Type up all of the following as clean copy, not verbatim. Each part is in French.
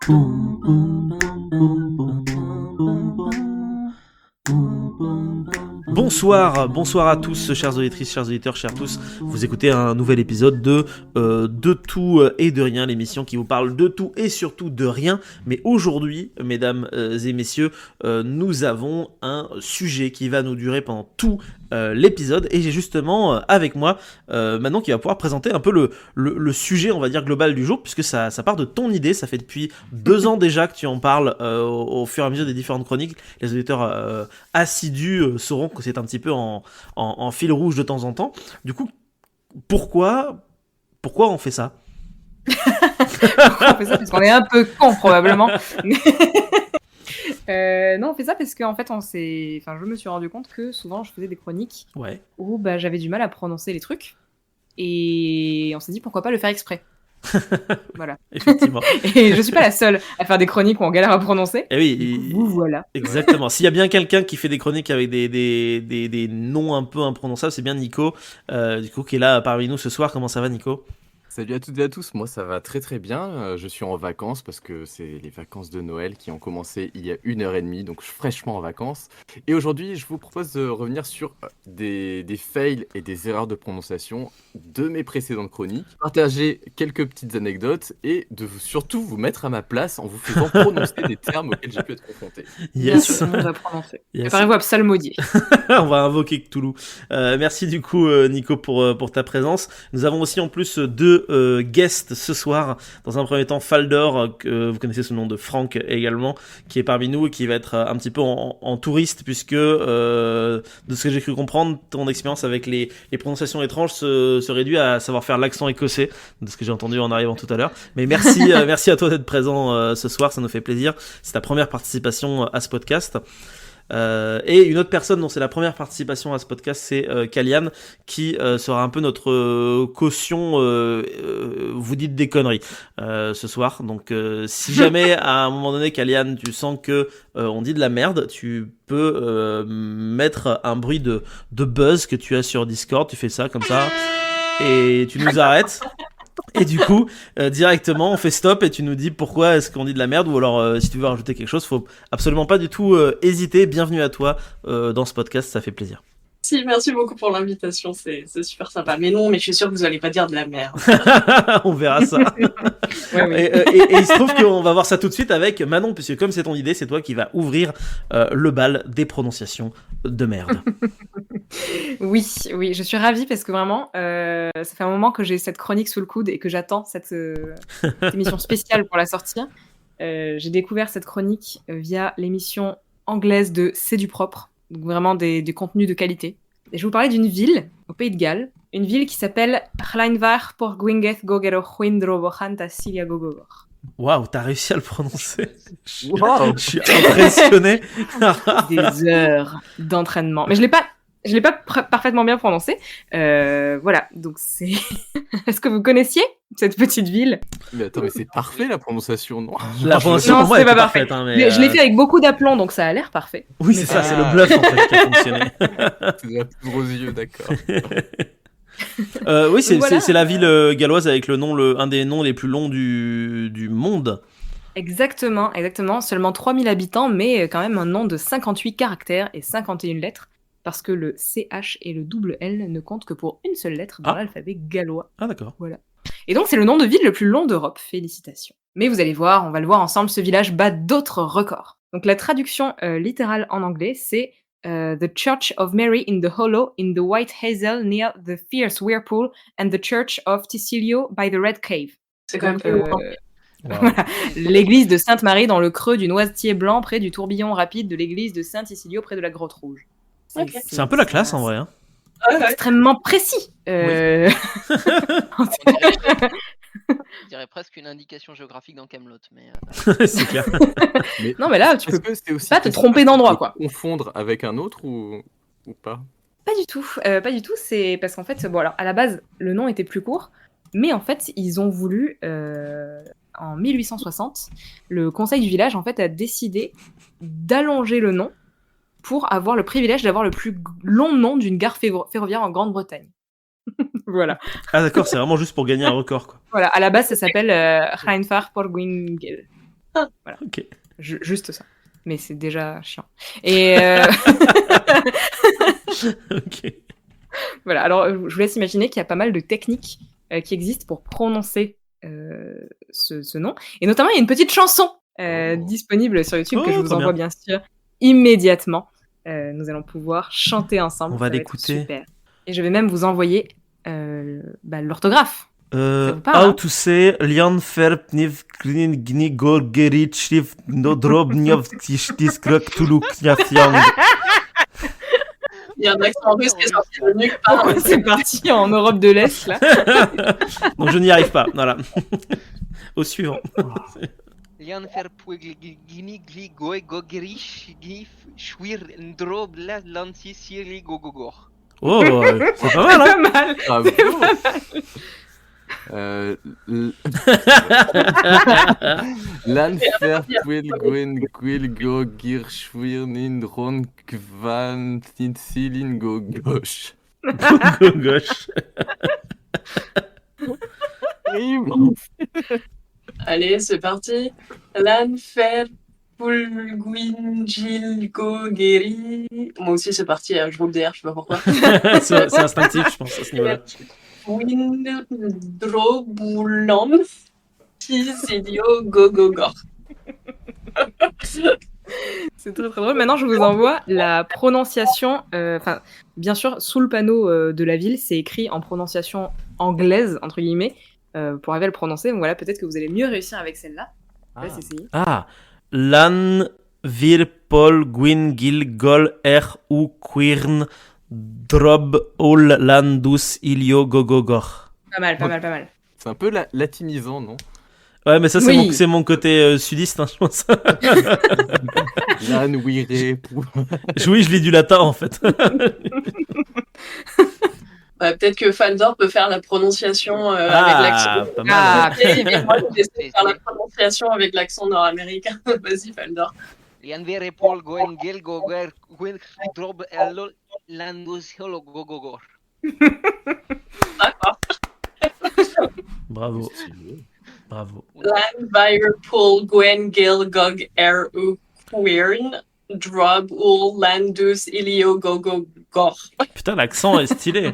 Bonsoir à tous, chères auditrices, chers auditeurs, chers tous. Vous écoutez un nouvel épisode de tout et de rien, l'émission qui vous parle de tout et surtout de rien. Mais aujourd'hui, mesdames et messieurs, nous avons un sujet qui va nous durer pendant tout l'épisode. Et j'ai justement avec moi Manon qui va pouvoir présenter un peu le sujet, on va dire, global du jour, puisque ça part de ton idée. Ça fait depuis 2 ans déjà que tu en parles au fur et à mesure des différentes chroniques. Les auditeurs assidus sauront que c'est un petit peu en fil rouge de temps en temps. Du coup, pourquoi on fait ça? Pourquoi on fait ça? Parce qu'on est un peu con probablement. Non, on fait ça parce qu'en fait, je me suis rendu compte que souvent je faisais des chroniques où j'avais du mal à prononcer les trucs. Et on s'est dit pourquoi pas le faire exprès. Voilà. Effectivement. Et je suis pas la seule à faire des chroniques où on galère à prononcer. Et oui, voilà. Exactement. S'il y a bien quelqu'un qui fait des chroniques avec des noms un peu imprononçables, c'est bien Nico. Nico qui est là parmi nous ce soir. Comment ça va, Nico ? Salut à toutes et à tous, moi ça va très très bien, je suis en vacances parce que c'est les vacances de Noël qui ont commencé il y a 1h30, donc je suis fraîchement en vacances. Et aujourd'hui je vous propose de revenir sur des fails et des erreurs de prononciation de mes précédentes chroniques, partager quelques petites anecdotes et de surtout vous mettre à ma place en vous faisant prononcer des termes auxquels j'ai pu être confronté. Bien sûr, tout le monde va prononcer. Préparez-vous à psalmodier. On va invoquer Cthulhu. Merci du coup Nico pour ta présence. Nous avons aussi en plus deux guest ce soir. Dans un premier temps, Faldor, que vous connaissez sous le nom de Franck également, qui est parmi nous et qui va être un petit peu en touriste, puisque de ce que j'ai cru comprendre, ton expérience avec les prononciations étranges se réduit à savoir faire l'accent écossais, de ce que j'ai entendu en arrivant tout à l'heure. Mais merci à toi d'être présent ce soir, ça nous fait plaisir. C'est ta première participation à ce podcast. Et une autre personne dont c'est la première participation à ce podcast, c'est Kalian, qui sera un peu notre caution vous dites des conneries ce soir. Donc si jamais à un moment donné, Kalian, tu sens que on dit de la merde, tu peux mettre un bruit de buzz que tu as sur Discord. Tu fais ça comme ça et tu nous arrêtes. Et du coup, directement, on fait stop et tu nous dis pourquoi est-ce qu'on dit de la merde, ou alors si tu veux rajouter quelque chose, faut absolument pas du tout hésiter. Bienvenue à toi dans ce podcast, ça fait plaisir. Si, merci beaucoup pour l'invitation, c'est super sympa. Mais non, mais je suis sûre que vous allez pas dire de la merde. On verra ça. Ouais. Et il se trouve qu'on va voir ça tout de suite avec Manon, puisque comme c'est ton idée, c'est toi qui vas ouvrir le bal des prononciations de merde. Oui, je suis ravie parce que vraiment, ça fait un moment que j'ai cette chronique sous le coude et que j'attends cette émission spéciale pour la sortir. J'ai découvert cette chronique via l'émission anglaise de C'est du propre, donc vraiment du contenu de qualité. Et je vais vous parler d'une ville au Pays de Galles, une ville qui s'appelle Llynfar Porgwyngyth Gogero Chwyndrobochanta Cilia Gogor. Waouh, t'as réussi à le prononcer. Wow. Je suis impressionné. Des heures d'entraînement. Mais je l'ai pas parfaitement bien prononcé. Voilà, donc c'est... Est-ce que vous connaissiez cette petite ville? Mais attends, mais c'est parfait la prononciation, non? La prononciation Non, pour moi c'est est pas parfaite. parfait. Mais Je l'ai fait avec beaucoup d'aplomb, donc ça a l'air parfait. Oui, c'est ça, c'est le bluff en fait qui a fonctionné. C'est de la poudre aux yeux, d'accord. Oui, c'est Voilà. c'est la ville galloise avec un des noms les plus longs du monde. Exactement. Seulement 3000 habitants, mais quand même un nom de 58 caractères et 51 lettres, parce que le CH et le double L ne comptent que pour une seule lettre dans l'alphabet gallois. Ah d'accord. Voilà. Et donc c'est le nom de ville le plus long d'Europe. Félicitations. Mais vous allez voir, on va le voir ensemble, ce village bat d'autres records. Donc la traduction littérale en anglais, c'est The Church of Mary in the Hollow in the White Hazel near the Fierce Whirlpool and the Church of Tisilio by the Red Cave. C'est quand même Donc, plus longtemps. Wow. Voilà. L'église de Sainte-Marie dans le creux du noisetier blanc près du tourbillon rapide de l'église de Saint-Tisilio près de la Grotte Rouge. Ok. C'est un peu la classe en vrai. Hein. Ouais. Extrêmement précis. On dirait presque une indication géographique dans Kaamelott, mais C'est clair. Mais Non, mais là, tu est-ce peux que c'est aussi pas te possible tromper d'endroit, de quoi. confondre avec un autre ou pas? Pas du tout. Pas du tout. C'est parce qu'en fait, bon, alors à la base, le nom était plus court, mais en fait, ils ont voulu en 1860, le conseil du village en fait a décidé d'allonger le nom pour avoir le privilège d'avoir le plus long nom d'une gare ferroviaire en Grande-Bretagne. Voilà. Ah d'accord, c'est vraiment juste pour gagner un record quoi. Voilà. À la base, ça s'appelle Llynfar Porgwyngyll. Ok. Juste ça. Mais c'est déjà chiant. Et Ok. voilà, alors je vous laisse imaginer qu'il y a pas mal de techniques qui existent pour prononcer ce nom. Et notamment, il y a une petite chanson disponible sur YouTube que je vous trop envoie bien. bien sûr immédiatement. Nous allons pouvoir chanter ensemble. On va ça va être l'écouter. super. Et je vais même vous envoyer l'orthographe. vous parle, How hein to say Lian Ferb Niv Gnin Gni Gor Gerit Shriv No Drob Nyav Tishtis Kruk Tuluk Nyafyang. Il y a un accent russe qui est sorti de nulle part. Pourquoi c'est parti en Europe de l'Est là? Donc je n'y arrive pas. Voilà. Au suivant. Lian fer gini gli goe gogerish gif shwir ndrob la lanti siri gogogor. Oh, c'est pas mal, hein? Pas mal. Bravo. Lan fer twil gwyn gwil go gir shwir nin ron kvan tin silin go gauche. Go gauche. Allez, c'est parti. Lan fer pulguingil gogeri. Moi aussi, c'est parti. Je roule DR, je sais pas pourquoi. C'est instinctif, je pense, à ce niveau-là. Windroboulan Tisilio Gogogor. C'est très très drôle. Maintenant, je vous envoie la prononciation. Enfin, bien sûr, sous le panneau de la ville, c'est écrit en prononciation anglaise entre guillemets pour arriver à le prononcer. Donc voilà, peut-être que vous allez mieux réussir avec celle-là. Je vous laisse essayer. Ah, Lan Vir Pol Gwyn Gil Gol Er ou Quirn Drob Ol Landus Ilio Gogogor. Pas mal, pas mal, pas mal. C'est un peu latinisant, non? Ouais, mais ça, c'est Oui. mon côté sudiste, hein, je pense. Lan wire Oui, je lis du latin, en fait. Peut-être que Faldor peut faire la prononciation avec l'accent. Pas mal. Ah, Et moi, j'essaie de faire la prononciation avec l'accent nord-américain. Vas-y, Faldor. Lian vere pol goen gel goger gwen drob elo landus holo gogogor. D'accord. Bravo. Bravo. Lan Vire Pul Gwen Gil Gog Er U Quirn Drob Ul Landus Ilio Gogogor. Putain, l'accent est stylé.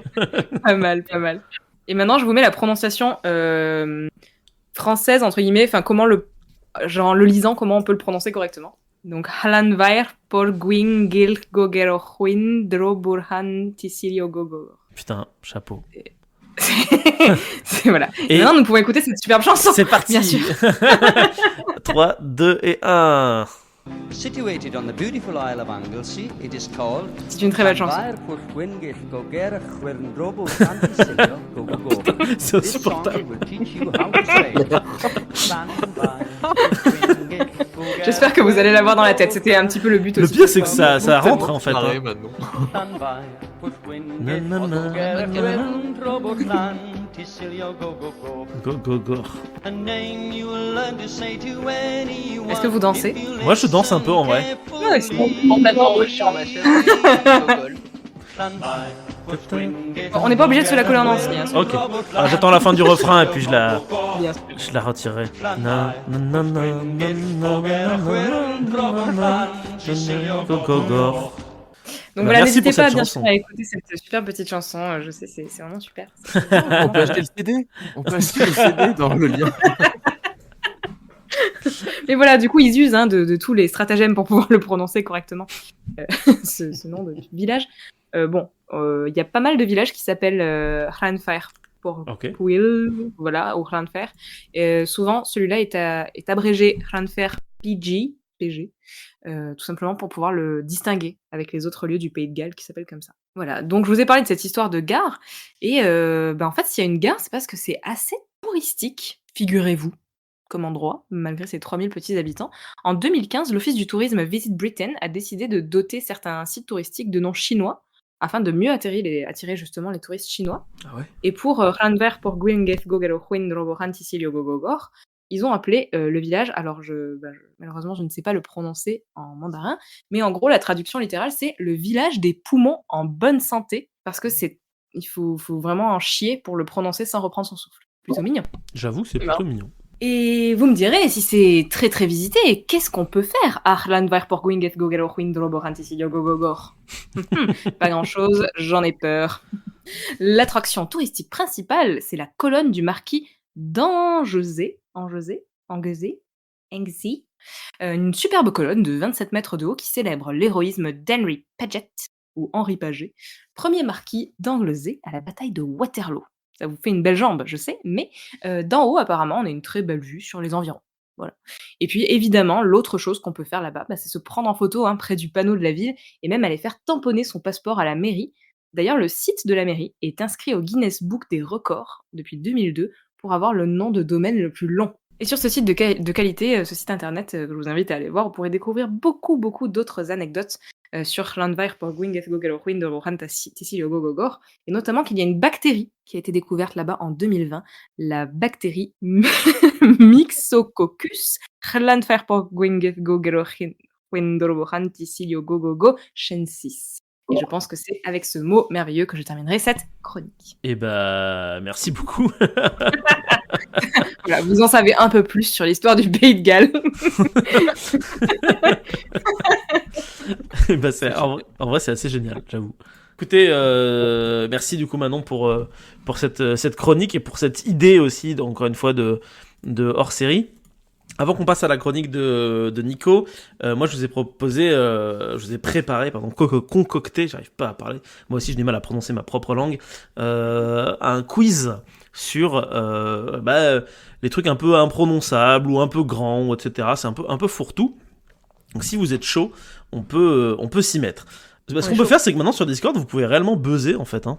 pas mal, pas mal. Et maintenant, je vous mets la prononciation française entre guillemets. Enfin, comment le lisant, comment on peut le prononcer correctement. Donc, Halanvair por Gwyn Gil Gogerohuin Droburhan Tisilio Gogo. Putain, chapeau. Voilà. Et maintenant, nous pouvons écouter cette superbe chanson. c'est parti. Bien sûr. 3, 2 et 1. Situated on the beautiful Isle of Anglesey, it is called C'est une très belle chanson. C'est insupportable. J'espère que vous allez l'avoir dans la tête. C'était un petit peu le but Le aussi. pire, c'est que ça rentre, en fait. Pareil, Hein. maintenant. Gogogor. Est-ce que vous dansez? Moi, je danse un peu, en vrai. Ouais, c'est bon. Complètement Moi, russe. sur ma chaise, gogol. On n'est pas obligé de se la coller en entier. Hein, Ok. Ah, j'attends la fin du refrain et puis je la bien sûr. retirerai. Na, na, na, na, na, na, na, Gogogor. Donc Bah, voilà, merci n'hésitez pour pas cette bien chanson. sûr à écouter cette super petite chanson. Je sais, c'est vraiment super. On peut acheter le CD? On peut acheter le CD dans le lien. Mais voilà, du coup, ils usent de tous les stratagèmes pour pouvoir le prononcer correctement, ce nom de village. Il y a pas mal de villages qui s'appellent Hranfair pour Ok. Pwyl, voilà, ou Hranfair. Souvent, celui-là est abrégé Hranfair PG, tout simplement pour pouvoir le distinguer avec les autres lieux du Pays de Galles qui s'appellent comme ça. Voilà, donc je vous ai parlé de cette histoire de gare, et en fait, s'il y a une gare, c'est parce que c'est assez touristique, figurez-vous, comme endroit, malgré ses 3000 petits habitants. En 2015, l'Office du tourisme Visit Britain a décidé de doter certains sites touristiques de noms chinois afin de mieux attirer justement les touristes chinois. Ah ouais. Et pour Hranver, pour Gwyngaeth Gogero Huin Robohan Tisilio Gogogor, ils ont appelé le village, alors malheureusement je ne sais pas le prononcer en mandarin, mais en gros la traduction littérale c'est le village des poumons en bonne santé, parce que il faut vraiment en chier pour le prononcer sans reprendre son souffle. Plutôt mignon. J'avoue, c'est plutôt mignon. Et vous me direz, si c'est très très visité, qu'est-ce qu'on peut faire? Pas grand-chose, j'en ai peur. L'attraction touristique principale, c'est la colonne du marquis d'Angezé, une superbe colonne de 27 mètres de haut qui célèbre l'héroïsme d'Henry Paget, ou Henri Paget, premier marquis d'Anglezé à la bataille de Waterloo. Ça vous fait une belle jambe, je sais, mais d'en haut, apparemment, on a une très belle vue sur les environs. Voilà. Et puis, évidemment, l'autre chose qu'on peut faire là-bas, c'est se prendre en photo près du panneau de la ville et même aller faire tamponner son passeport à la mairie. D'ailleurs, le site de la mairie est inscrit au Guinness Book des records depuis 2002 pour avoir le nom de domaine le plus long. Et sur ce site de qualité, ce site internet que je vous invite à aller voir, vous pourrez découvrir beaucoup d'autres anecdotes sur Gogogor, et notamment qu'il y a une bactérie qui a été découverte là-bas en 2020, la bactérie Myxococcus shensis. Et je pense que c'est avec ce mot merveilleux que je terminerai cette chronique. Eh bah, merci beaucoup. Voilà, vous en savez un peu plus sur l'histoire du Pays de Galles. Eh bah, en vrai, c'est assez génial, j'avoue. Écoutez, merci du coup Manon pour cette chronique et pour cette idée aussi, encore une fois, de hors-série. Avant qu'on passe à la chronique de Nico, moi je vous ai préparé, concocté, j'arrive pas à parler, moi aussi j'ai du mal à prononcer ma propre langue, un quiz sur les trucs un peu imprononçables ou un peu grands, etc. C'est un peu fourre-tout. Donc si vous êtes chaud, on peut s'y mettre. Ce qu'on peut faire, c'est que maintenant sur Discord, vous pouvez réellement buzzer en fait. Hein.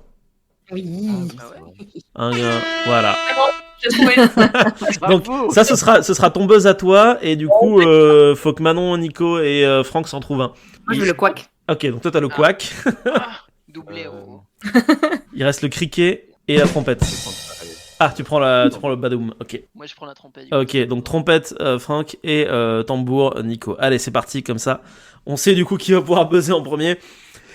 Oui. Voilà. J'ai trouvé. Donc ça, ce sera ton buzz à toi, et du coup, faut que Manon, Nico et Franck s'en trouvent un. Moi, je veux le couac. Ok, donc toi, t'as le couac. Doublé au. Il reste le criquet et la trompette. Ah, tu prends le badoum. Ok. Moi, je prends la trompette. Ok, donc trompette, Franck, et tambour, Nico. Allez, c'est parti, comme ça. On sait du coup qui va pouvoir buzzer en premier.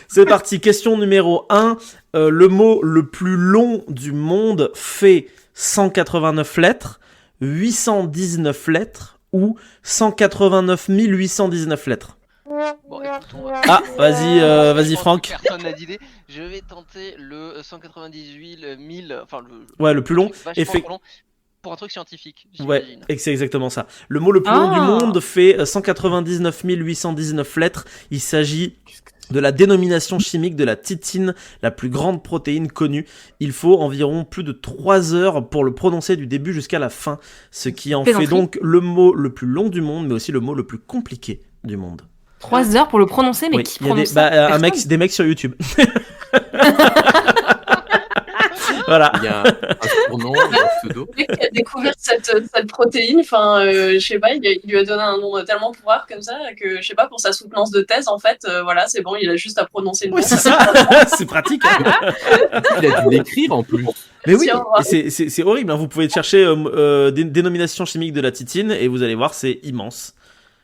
C'est parti, question numéro 1. Le mot le plus long du monde fait 189 lettres, 819 lettres ou 189 819 lettres. Bon, écoute, Ah, vas-y Franck. Personne n'a d'idée. Je vais tenter le 198 000. Enfin, le plus long. Trop long pour un truc scientifique. Ouais, J'imagine. et c'est exactement ça. Le mot le plus long du monde fait 199 819 lettres. Il s'agit de la dénomination chimique de la titine, la plus grande protéine connue. Il faut environ plus de 3 heures pour le prononcer du début jusqu'à la fin, ce qui en fait donc le mot le plus long du monde, mais aussi le mot le plus compliqué du monde. 3 heures pour le prononcer, mais qui prononce ça? Des mecs sur YouTube. Voilà. Il y a un surnom, un pseudo. Le mec qui a découvert cette protéine, je sais pas, il lui a donné un nom tellement pouvoir comme ça que, je sais pas, pour sa soutenance de thèse, en fait, voilà, c'est bon, il a juste à prononcer le nom. Oui, c'est ça. C'est pratique. Hein. Il a dû l'écrire en plus. Mais oui, c'est horrible. Hein. Vous pouvez chercher dénomination chimique de la titine et vous allez voir, c'est immense.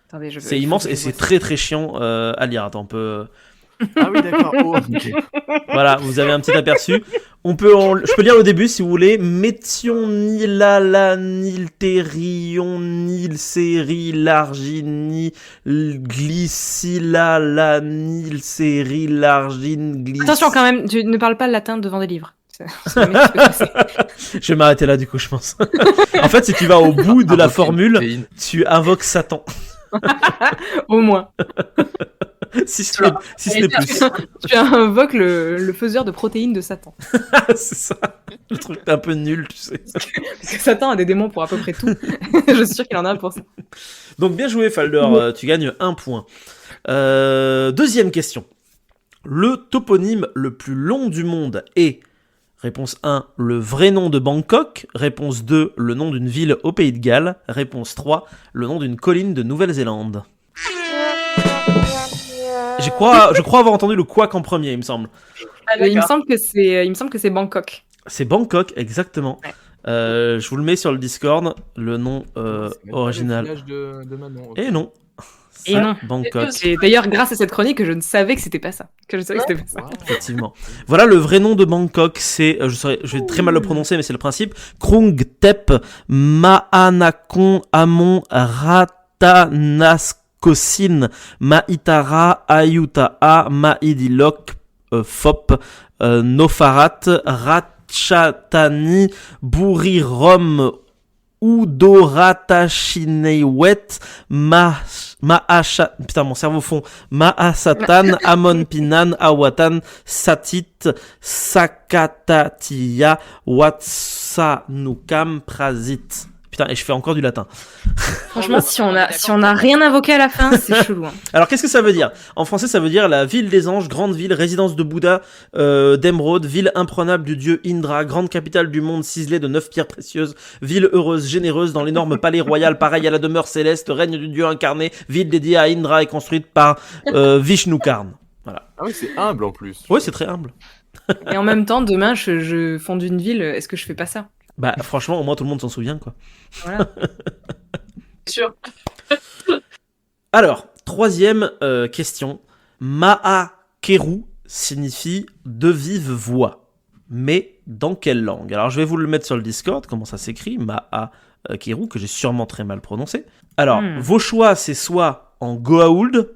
Attendez, c'est immense et c'est très très chiant à lire. Attends, on peut. Ah oui, d'accord. Oh, okay. Voilà, vous avez un petit aperçu. Je peux lire au début si vous voulez. Méthionnilalanilterionnilsérilargini glycilalanilsérilargine glyc. Attention quand même, tu ne parles pas le latin devant des livres. Je vais m'arrêter là du coup, je pense. En fait, si tu vas au bout de la formule, tu invoques Satan. Au moins. si ce n'est plus. Tu invoques le faiseur de protéines de Satan. C'est ça. Le truc un peu nul, tu sais. Parce que Satan a des démons pour à peu près tout. Je suis sûr qu'il en a pour ça. Donc bien joué, Falder. Tu gagnes 1 point. Deuxième question. Le toponyme le plus long du monde est... Réponse 1, le vrai nom de Bangkok. Réponse 2, le nom d'une ville au Pays de Galles. Réponse 3, le nom d'une colline de Nouvelle-Zélande. Je crois avoir entendu le couac en premier, il me semble. Il me semble que c'est Bangkok. C'est Bangkok, exactement. Ouais. Je vous le mets sur le Discord, le nom C'est même pas le original. village de Manon. ok. Et non. Et non. Bangkok. C'est d'ailleurs grâce à cette chronique que je ne savais que c'était pas ça. Que je savais que c'était pas ça. Wow. Effectivement. Voilà le vrai nom de Bangkok, c'est, je vais très mal le prononcer, mais c'est le principe. Krung Thep Mahanakon Amon Ratanaskosin Maitara Ayutaa Maidilok Fop Nofarat Ratchatani Burirom Udoratashinewet putain mon cerveau fond Mahasatan Amon Pinan Awatan Satit Sakatatia Watsanukam Prasit. Putain, et je fais encore du latin. Franchement, si on a rien invoqué à la fin, c'est chelou. Hein. Alors qu'est-ce que ça veut dire? En français, ça veut dire la ville des anges, grande ville, résidence de Bouddha, d'émeraude, ville imprenable du dieu Indra, grande capitale du monde ciselée de 9 pierres précieuses, ville heureuse, généreuse, dans l'énorme palais royal, pareil à la demeure céleste, règne du dieu incarné, ville dédiée à Indra et construite par Vishnukarn. Voilà. Ah oui, c'est humble en plus. Ouais, c'est très humble. Et en même temps, demain, je fonde une ville. Est-ce que je fais pas ça? Bah franchement, au moins tout le monde s'en souvient, quoi. Voilà. C'est sûr. Alors, troisième question. Maakeru signifie de vive voix. Mais dans quelle langue? Alors, je vais vous le mettre sur le Discord, comment ça s'écrit. Maakeru, que j'ai sûrement très mal prononcé. Alors, vos choix, c'est soit en Goa'uld,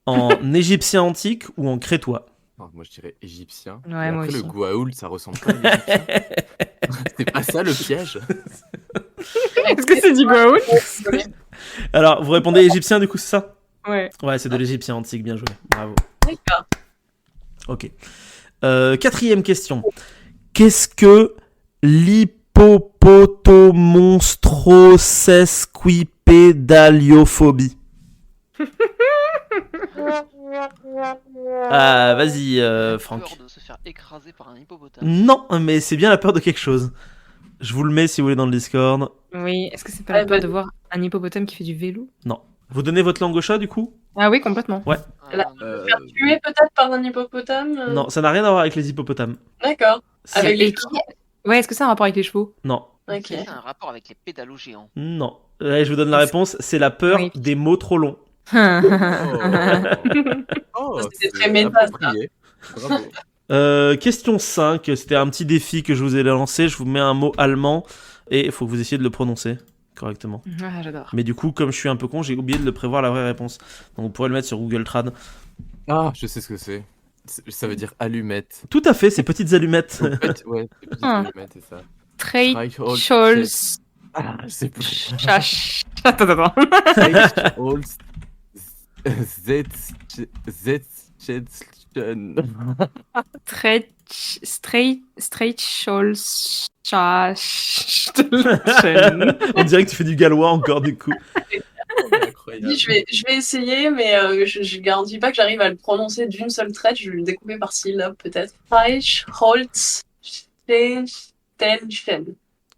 en égyptien antique ou en crétois. Ah, moi je dirais égyptien. Ouais, Et moi après aussi. le Goa'uld, ça ressemble pas à l'égyptien. C'est pas ça le piège. Est-ce que c'est du Goa'uld? Alors, vous répondez égyptien, du coup, c'est ça? Ouais. Ouais, c'est de l'égyptien antique, bien joué. Bravo. D'accord. Ok. Quatrième question. Qu'est-ce que l'hippopotomonstrosesquipédaliophobie? Ah, vas-y, Franck. Peur de se faire écraser par un hippopotame. Non, mais c'est bien la peur de quelque chose. Je vous le mets si vous voulez dans le Discord. Oui. Est-ce que c'est pas Ouais, la peur bah- de voir un hippopotame qui fait du vélo? Non. Vous donnez votre langue au chat, du coup? Ah oui, complètement. Là. Faire tuer peut-être par un hippopotame Non, ça n'a rien à voir avec les hippopotames. D'accord. C'est- Avec les Et qui- Ouais, est-ce que ça a un rapport avec les chevaux? Non, Ok. C'est un rapport avec les pédalos géants. non. Allez, je vous donne la réponse. C'est la peur Oui. des mots trop longs. Oh, C'était c'est très méta, ça. approprié. Bravo. Question 5. C'était un petit défi que je vous ai lancé. Je vous mets un mot allemand et il faut que vous essayiez de le prononcer correctement. Ah, j'adore. Mais du coup, comme je suis un peu con, j'ai oublié de le prévoir la vraie réponse. Donc vous pourrez le mettre sur Google Trad. Ah, je sais ce que c'est. Ça veut dire allumette. Tout à fait, ces petites allumettes. En fait, ouais, c'est petites Ah. allumettes, c'est ça. Trey Reichhold- Scholz. Ah, je sais plus. Chash. Attends. Reichhold- Zetschen. Straight Scholz. Chash. On dirait que tu fais du gallois encore du coup. Incroyable. Oui, je vais essayer, mais je garantis pas que j'arrive à le prononcer d'une seule traite. Je vais le découper par syllabe peut-être. Reich, Holz, Stelchen.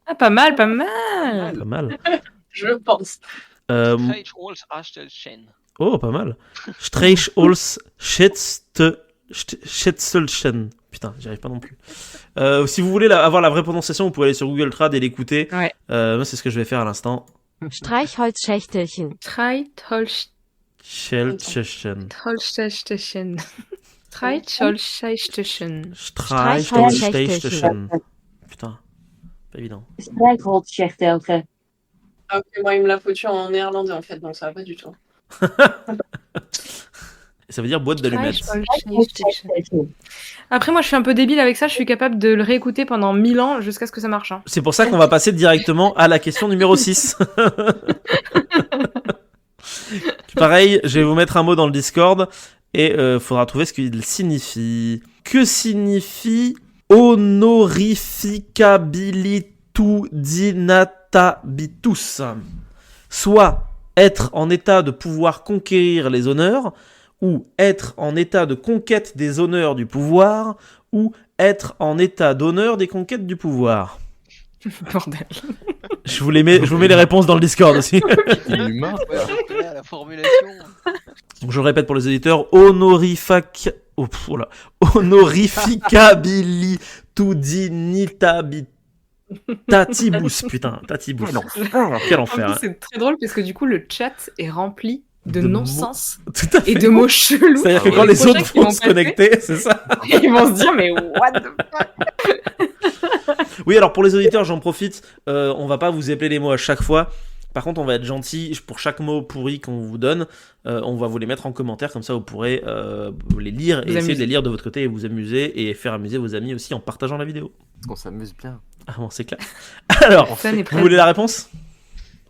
Ah, pas mal. Pas mal. Je pense. Streich Walls Achtelchen. Oh, pas mal. Streichholz Schätzelchen. Putain, j'y arrive pas non plus. Si vous voulez avoir la vraie prononciation, vous pouvez aller sur Google Trad et l'écouter. Ouais. Moi, c'est ce que je vais faire à l'instant. Streichholzschächtelchen. Streichholzschächtelchen. Schätzelchen. Streichholzschächtelchen. Streichholzschächtelchen. Putain, pas évident. Streichholzschächtelchen. Ah, ok, moi, il me l'a foutu en néerlandais en fait, donc ça va pas du tout. Ça veut dire boîte d'allumettes. Streichholzschächtelchen. Après, moi, je suis un peu débile avec ça. Je suis capable de le réécouter pendant 1000 ans jusqu'à ce que ça marche. Hein. C'est pour ça qu'on va passer directement à la question numéro 6. Pareil, je vais vous mettre un mot dans le Discord et faudra trouver ce qu'il signifie. Que signifie honorificabilitudinatabitus? Soit être en état de pouvoir conquérir les honneurs, ou être en état de conquête des honneurs du pouvoir, ou être en état d'honneur des conquêtes du pouvoir. Bordel. Je vous mets les réponses dans le Discord aussi. Il est humain. Ouais, donc là, la formulation. Donc je le répète pour les auditeurs, honorificabilitudinitabitus. Tatibous, putain, Tatibous. Quel En enfer. plus, Hein. c'est très drôle parce que du coup, le chat est rempli de De non-sens Tout à fait. et de mots chelous. C'est-à-dire que Ah quand ouais. les prochains autres qui vont se passer, connecter, c'est ça. Ils vont se dire, mais what the fuck. Oui, alors pour les auditeurs, j'en profite. On va pas vous épeler les mots à chaque fois. Par contre, on va être gentil. Pour chaque mot pourri qu'on vous donne, on va vous les mettre en commentaire. Comme ça, vous pourrez les lire et Vous essayer de amuser. les lire de votre côté et vous amuser et faire amuser vos amis aussi en partageant la vidéo. Parce qu'on s'amuse bien. Ah bon, c'est clair. Alors, Ça n'est vous pas voulez la réponse?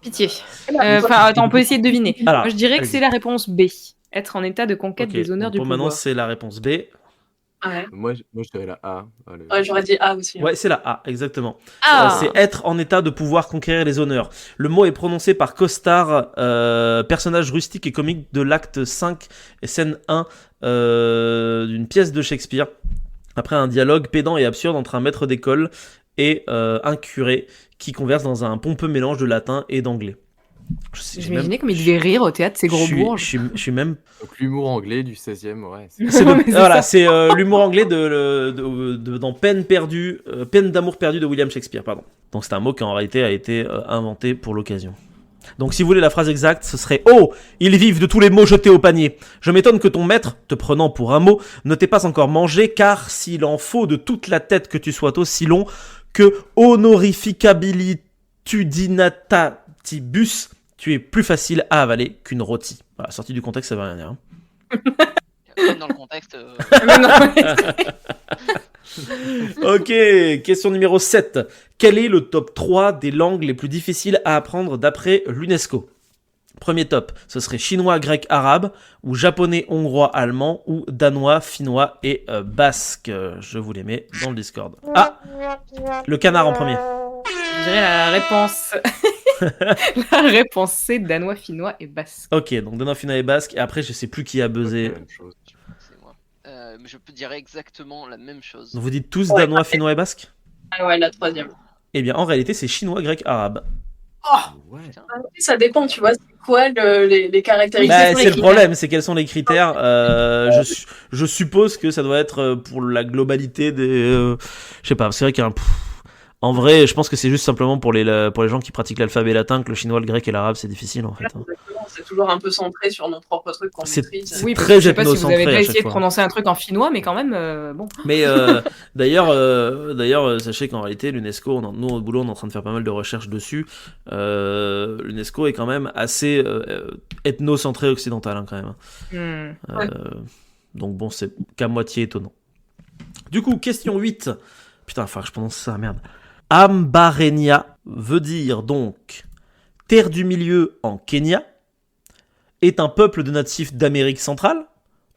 pitié. Enfin, attends, on peut essayer de deviner. Alors, Moi, je dirais que allez-y. c'est la réponse B. Être en état de conquête Ok, des honneurs donc du pour pouvoir. maintenant, c'est la réponse B. Ouais. Moi, je dirais la A. Allez. Ouais, j'aurais dit A aussi. Ouais, c'est la A, exactement. Ah, C'est être en état de pouvoir conquérir les honneurs. Le mot est prononcé par Costard, personnage rustique et comique de l'acte 5 et scène 1 d'une pièce de Shakespeare. Après un dialogue pédant et absurde entre un maître d'école et un curé qui converse dans un pompeux mélange de latin et d'anglais. J'imaginais comme il devait rire au théâtre, ces gros bourges. Je suis même. Donc l'humour anglais du 16e, ouais. C'est Ouais, mais c'est voilà, ça. c'est l'humour anglais dans Peine perdue, Peine d'amour perdue de William Shakespeare, pardon. Donc c'est un mot qui en réalité a été inventé pour l'occasion. Donc si vous voulez la phrase exacte, ce serait « Oh, ils vivent de tous les mots jetés au panier. Je m'étonne que ton maître, te prenant pour un mot, ne t'ait pas encore mangé, car s'il en faut de toute la tête que tu sois aussi long que honorificabilitudinatatibus, tu es plus facile à avaler qu'une rôtie. » Voilà, sorti du contexte, ça veut rien dire. Hein. Même dans le contexte. Mais non, Ok, question numéro 7. Quel est le top 3 des langues les plus difficiles à apprendre d'après l'UNESCO? Premier top, ce serait chinois, grec, arabe, ou japonais, hongrois, allemand, ou danois, finnois et basque. Je vous les mets dans le Discord. Ah, le canard en premier. je dirais la réponse. La réponse c'est danois, finnois et basque. Ok, donc danois, finnois et basque. Et après, je sais plus qui a buzzé. La même chose. C'est moi. Mais je dirais exactement la même chose. Donc vous dites tous Ouais. danois, finnois et basque? Ah ouais, la troisième. Eh bien, en réalité, c'est chinois, grec, arabe. Ouais. Ça dépend, tu vois, c'est quoi les caractéristiques. Bah, sont les c'est le critères. problème, c'est quels sont les critères. Je suppose que ça doit être pour la globalité des. Je sais pas, c'est vrai qu'il y a un. En vrai, je pense que c'est juste simplement pour les gens qui pratiquent l'alphabet latin que le chinois, le grec et l'arabe, c'est difficile en fait. Hein. Exactement, c'est toujours un peu centré sur nos propres trucs qu'on C'est- maîtrise. Oui, parce très que je sais pas si vous ethnocentré avez à déjà chaque essayé de fois. prononcer un truc en finnois, mais quand même, bon. Mais d'ailleurs, sachez qu'en réalité, l'UNESCO, nous au boulot, on est en train de faire pas mal de recherches dessus. L'UNESCO est quand même assez ethnocentré occidental hein, quand même. Hmm. Donc bon, c'est qu'à moitié étonnant. Du coup, question 8. Putain, il faut que je prononce ça, merde. Ambarenia veut dire donc terre du milieu en Kenya, est un peuple de natifs d'Amérique centrale,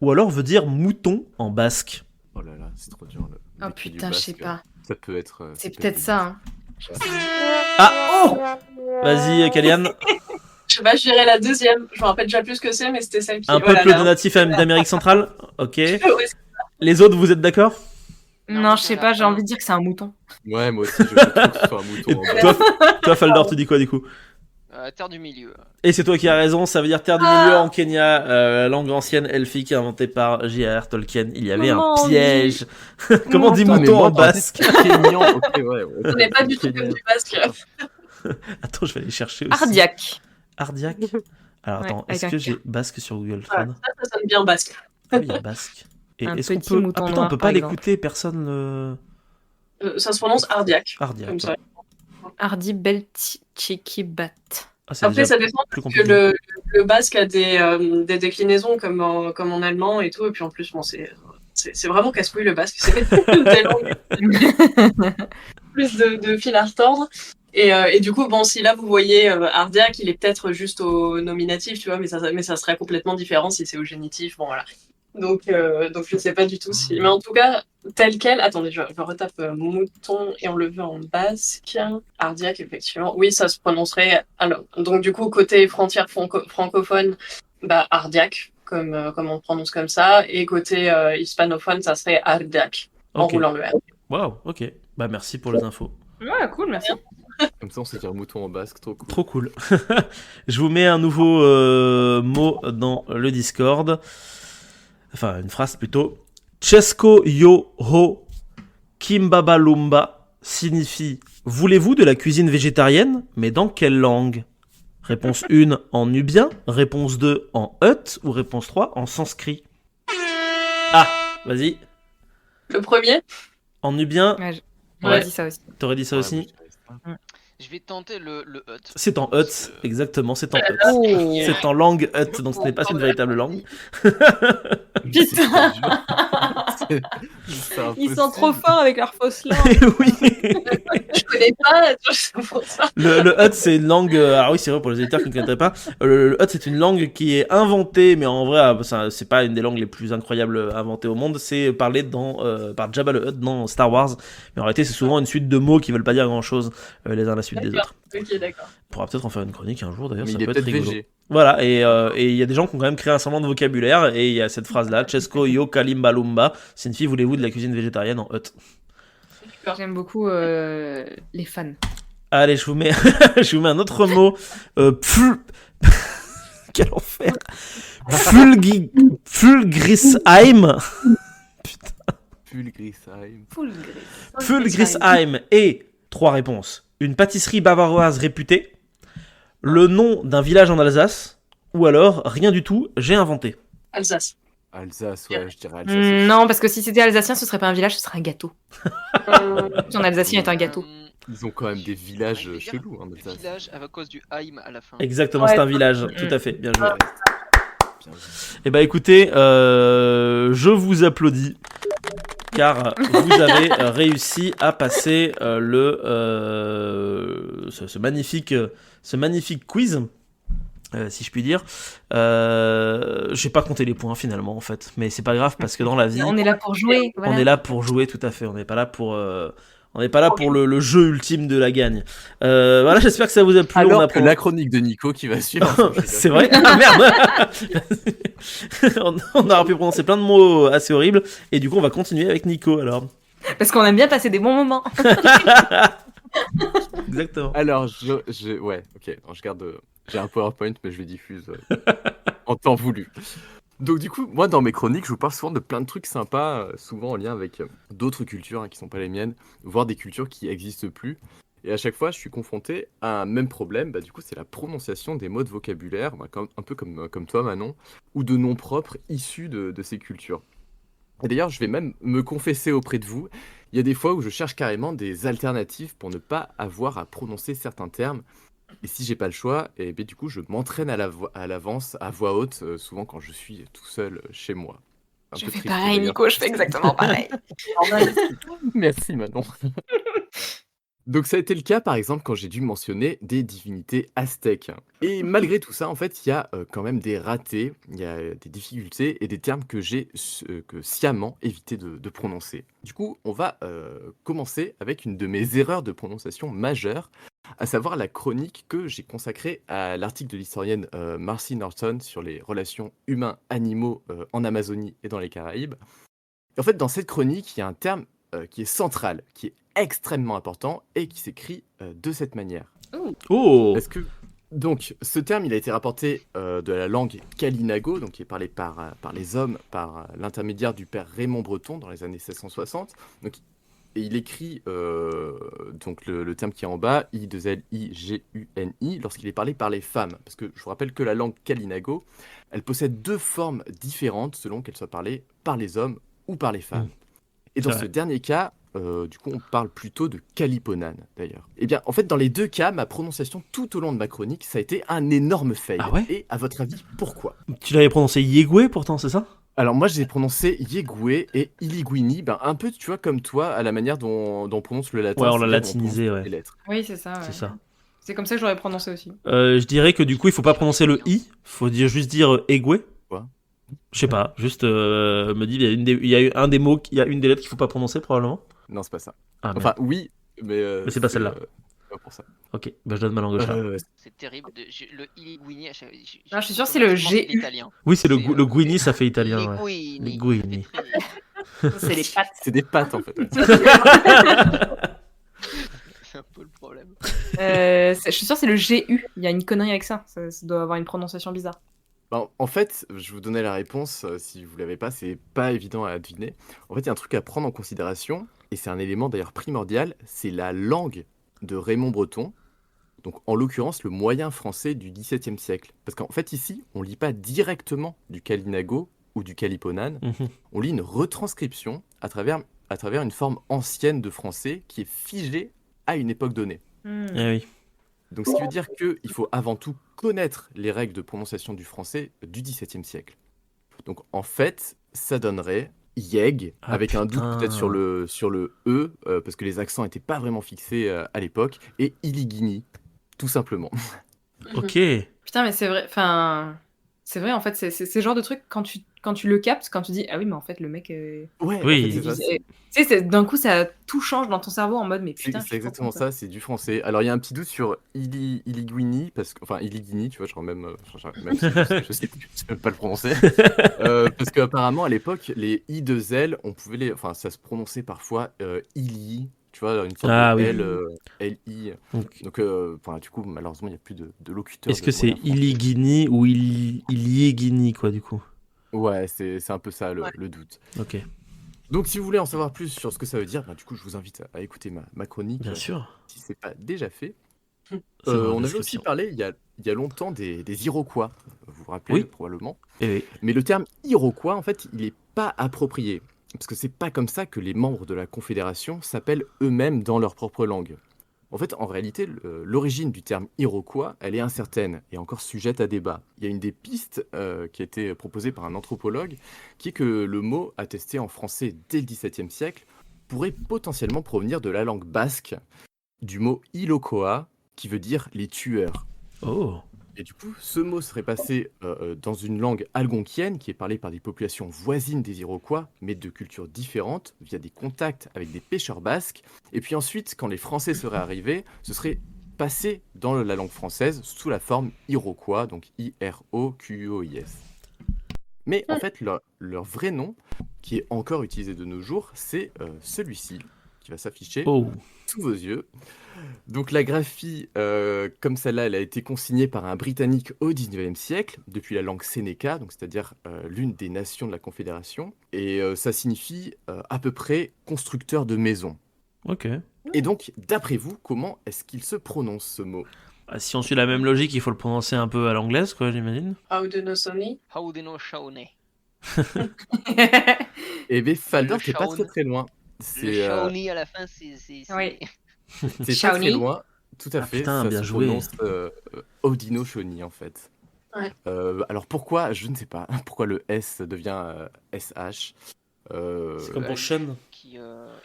ou alors veut dire mouton en basque. Oh là là, c'est trop dur. Oh l'écrit du putain, je sais basque. pas. Ça peut être. C'est peut-être ça. Hein. Ah oh Vas-y, Kalian. Je sais pas, je dirais la deuxième. Je me rappelle déjà plus ce que c'est, mais c'était celle qui. Un voilà, peuple là. de natifs d'Amérique centrale. Ok. Ouais, Les autres, vous êtes d'accord? Non, je sais pas, j'ai envie de dire que c'est un mouton. Ouais, moi aussi, je veux trop que ce soit un mouton en bas. Toi, Faldor, tu dis quoi du coup? Terre du milieu. Et c'est toi qui as raison, ça veut dire terre du milieu en Kenya, langue ancienne elfique inventée par J.R.R. Tolkien. Il y avait Comment un on piège. Comment on dit Attends, mais mouton moi, en dans le basque? Kényan, ok, ouais. On n'est pas du tout comme du basque. Attends, je vais aller chercher aussi. Ardiac. Ardiac. Alors Ouais, attends, avec est-ce un que K. j'ai basque sur Google Voilà, Trad? ça sonne bien basque. Ah oui, il y a basque. Et Un est-ce qu'on petit peut... mouton Ah putain, on noir, peut par pas exemple. l'écouter, personne le... Ça se prononce Ardiac. Ardiac. Comme ça. Ardi Belchikibat. Ah, c'est Après, déjà ça dépend plus parce que compliqué. le basque a des déclinaisons comme en allemand et tout. Et puis en plus, bon, c'est vraiment casse-couille le basque. C'est des langues plus de fil à retordre. Et du coup, bon, si là vous voyez Ardiac, il est peut-être juste au nominatif, tu vois, mais ça serait complètement différent si c'est au génitif. Bon, voilà. Donc je sais pas du tout si. Mais en tout cas, tel quel. Attendez, je retape mouton et on le veut en basque. Ardiac, effectivement. Oui, ça se prononcerait. Alors, donc du coup, côté frontière francophone, bah, Ardiac, comme on prononce comme ça. Et côté hispanophone, ça serait Ardiac, en Ok. roulant le R. Waouh, ok. Bah merci pour les infos. Ouais, cool, merci. Comme ça, on sait dire mouton en basque, trop cool. Trop cool. Je vous mets un nouveau mot dans le Discord. Enfin, une phrase plutôt. Chesko yo ho kimbabalumba signifie Voulez-vous de la cuisine végétarienne, mais dans quelle langue? Réponse 1 en nubien, réponse 2 en hut ou réponse 3 en sanskrit. Ah, vas-y. Le premier? En nubien, Ouais, Ouais. dit ça aussi. t'aurais dit ça Ouais, aussi? moi, je dirais ça. Je vais tenter le hut. C'est en hut, exactement, c'est en hut. Oh. C'est en langue hut, donc ce n'est pas une véritable langue. Putain. C'est Ils sont impossible. trop forts avec leur fausse langue. Oui. Je connais pas, c'est pour ça. Le hut, c'est une langue. Alors oui, c'est vrai pour les éditeurs qui ne connaîtraient pas. Le hut, c'est une langue qui est inventée, mais en vrai, c'est pas une des langues les plus incroyables inventées au monde. C'est parlé par Jabba le Hutt dans Star Wars. Mais en réalité, c'est souvent une suite de mots qui veulent pas dire grand chose les uns à la suite des D'accord. autres. Ok, d'accord. On pourra peut-être en faire une chronique un jour d'ailleurs, Mais ça il est peut être peut-être rigolo. végé. Voilà, et il y a des gens qui ont quand même créé un semblant de vocabulaire, et il y a cette phrase-là, Chesco yo kalimba lumba, signifie voulez-vous de la cuisine végétarienne en hut. J'aime beaucoup les fans. Allez, je vous mets, je vous mets un autre mot. Quel enfer. Fulgrisheim. Fulgrisheim. Fulgrisheim et 3 réponses. Une pâtisserie bavaroise réputée, le nom d'un village en Alsace, ou alors rien du tout, j'ai inventé. Alsace. Alsace, ouais, je dirais Alsace. aussi. Non, parce que si c'était alsacien, ce serait pas un village, ce serait un gâteau. En alsacien est un gâteau. Ils ont quand même des villages Ouais, chelous en Le Alsace. village à cause du Heim à la fin. Exactement, Ouais. c'est un village, tout à fait, bien joué. Bien vu. Eh ben écoutez, je vous applaudis car vous avez réussi à passer ce magnifique quiz. Si je puis dire, j'ai pas compté les points finalement en fait, mais c'est pas grave parce que dans la vie, On est là pour jouer. Voilà. on est là pour jouer tout à fait. On n'est pas là pour le jeu ultime de la gagne. Voilà, j'espère que ça vous a plu. Alors on a que la chronique de Nico qui va suivre. C'est vrai. Ah merde. On aura pu prononcer plein de mots assez horribles et du coup on va continuer avec Nico alors. Parce qu'on aime bien passer des bons moments. Exactement. Alors, ouais, ok, alors je garde. J'ai un PowerPoint, mais je le diffuse en temps voulu. Donc, du coup, moi, dans mes chroniques, je vous parle souvent de plein de trucs sympas, souvent en lien avec d'autres cultures qui sont pas les miennes, voire des cultures qui existent plus. Et à chaque fois, je suis confronté à un même problème. Bah, du coup, c'est la prononciation des mots de vocabulaire, bah, un peu comme toi, Manon, ou de noms propres issus de ces cultures. Et d'ailleurs, je vais même me confesser auprès de vous. Il y a des fois où je cherche carrément des alternatives pour ne pas avoir à prononcer certains termes. Et si j'ai pas le choix, et ben du coup, je m'entraîne à l'avance, à voix haute, souvent quand je suis tout seul chez moi. Un Je peu fais triste, pareil, d'ailleurs. Nico, je fais exactement pareil. Merci Manon. Donc ça a été le cas par exemple quand j'ai dû mentionner des divinités aztèques. Et malgré tout ça, en fait, il y a quand même des ratés, il y a des difficultés et des termes que j'ai sciemment évité de prononcer. Du coup, on va commencer avec une de mes erreurs de prononciation majeures, à savoir la chronique que j'ai consacrée à l'article de l'historienne Marcy Norton sur les relations humains-animaux en Amazonie et dans les Caraïbes. Et en fait, dans cette chronique, il y a un terme qui est central, qui est extrêmement important et qui s'écrit de cette manière. Oh. Parce que, donc, ce terme, il a été rapporté de la langue kalinago, donc qui est parlée par les hommes, par l'intermédiaire du père Raymond Breton dans les années 1660. Donc, et il écrit donc le terme qui est en bas, I2LIGUNI, lorsqu'il est parlé par les femmes. Parce que je vous rappelle que la langue kalinago, elle possède 2 formes différentes selon qu'elle soit parlée par les hommes ou par les femmes. Et dans C'est ce vrai. dernier cas, du coup, on parle plutôt de Kaliponan, d'ailleurs. Eh bien, en fait, dans les 2 cas, ma prononciation tout au long de ma chronique, ça a été un énorme fail. Ah ouais Et à votre avis, pourquoi? Tu l'avais prononcé Yegwe pourtant, c'est ça? Alors moi, j'ai prononcé Yegwe et Iliguini, ben, un peu, tu vois, comme toi, à la manière dont on prononce le latin. Ouais, on l'a c'est-à-dire on latinisé, prononce ouais. les lettres. Oui, c'est ça. C'est ça. C'est comme ça que je l'aurais prononcé aussi. Je dirais que du coup, il faut pas prononcer le I, faut juste dire Egwe. Quoi? Je sais pas, juste me dis, il y a eu un des mots, il y a une des lettres qu'il faut pas prononcer probablement. Non, c'est pas ça. Ah, merde. Enfin, oui, mais c'est pas celle-là. pas pour ça. Ok, bah je donne ma langue au chat. C'est terrible. Le Iliguini, Non, je suis sûre que c'est le GU. Italien. Oui, c'est le c'est, le Guini, ça fait italien. Ouais. Linguini. Linguini. C'est les pattes. C'est des pattes, en fait. C'est un peu le problème. Je suis sûre que c'est le GU. Il y a une connerie avec ça. Ça doit avoir une prononciation bizarre. Ben, en fait, je vous donnais la réponse, si vous l'avez pas, c'est pas évident à deviner. En fait, il y a un truc à prendre en considération, et c'est un élément d'ailleurs primordial, c'est la langue de Raymond Breton, donc en l'occurrence le moyen français du XVIIe siècle. Parce qu'en fait ici, on lit pas directement du Kalinago ou du Kaliponan, on lit une retranscription à travers une forme ancienne de français qui est figée à une époque donnée. Ah oui. Donc ce qui veut dire qu'il faut avant tout connaître les règles de prononciation du français du XVIIe siècle. Donc en fait, ça donnerait Yeg, Ah, avec un doute putain. peut-être sur le E, parce que les accents n'étaient pas vraiment fixés à l'époque, et Iligini, tout simplement. Ok. Putain, mais c'est vrai. Enfin, c'est vrai. En fait, c'est ce genre de truc quand tu le captes, quand tu dis ah oui, mais en fait le mec. Ouais, Oui. en fait, c'est ça. Tu sais, d'un coup, ça tout change dans ton cerveau en mode mais putain. C'est exactement ça, c'est du français. Alors il y a un petit doute sur Iliguini, enfin Iligini, tu vois, genre même si je sais plus, je sais même pas le prononcer. Parce qu'apparemment à l'époque, les I de L, enfin ça se prononçait parfois Ili, tu vois, une sorte Ah de oui. L, L-I. Donc, Donc enfin, du coup, malheureusement, il n'y a plus de locuteurs. est-ce de que c'est moyen français. Iligini ou Iliegini, quoi, du coup? Ouais, c'est un peu ça Ouais. le doute. Ok, Donc si vous voulez en savoir plus sur ce que ça veut dire, du coup, je vous invite à écouter ma chronique, bien sûr. si c'est pas déjà fait. C'est dans la On avait aussi description. parlé il y a longtemps des Iroquois, vous vous rappelez Oui. probablement. Eh oui. Mais le terme Iroquois, en fait, il n'est pas approprié. Parce que c'est pas comme ça que les membres de la Confédération s'appellent eux-mêmes dans leur propre langue. En fait, en réalité, l'origine du terme Iroquois, elle est incertaine et encore sujette à débat. Il y a une des pistes qui a été proposée par un anthropologue, qui est que le mot, attesté en français dès le XVIIe siècle, pourrait potentiellement provenir de la langue basque, du mot Ilocoa, qui veut dire les tueurs. Oh. Et du coup, ce mot serait passé dans une langue algonquienne qui est parlée par des populations voisines des Iroquois, mais de cultures différentes, via des contacts avec des pêcheurs basques. Et puis ensuite, quand les Français seraient arrivés, ce serait passé dans la langue française sous la forme Iroquois, donc I-R-O-Q-U-O-I-S. Mais en fait, leur vrai nom, qui est encore utilisé de nos jours, c'est celui-ci, qui va s'afficher Oh. sous vos yeux. Donc la graphie, comme celle-là, elle a été consignée par un Britannique au XIXe siècle, depuis la langue Sénéca, donc c'est-à-dire l'une des nations de la Confédération, et ça signifie à peu près constructeur de maisons. Ok. Et donc, d'après vous, comment est-ce qu'il se prononce ce mot? Ah, si on suit la même logique, il faut le prononcer un peu à l'anglaise, quoi, j'imagine. Haudenosaunee. Haudenosaunee. Eh bien, Falder, Le t'es pas Shaun. très loin. Le C'est Shawnee à la fin, c'est. Oui. c'est pas très Shawnee. loin, tout à Ah, fait. putain, Ça bien se joué. prononce Haudenosaunee, en fait. Ouais. Alors pourquoi, je ne sais pas, pourquoi le S devient SH. C'est comme pour Ouais, Sean.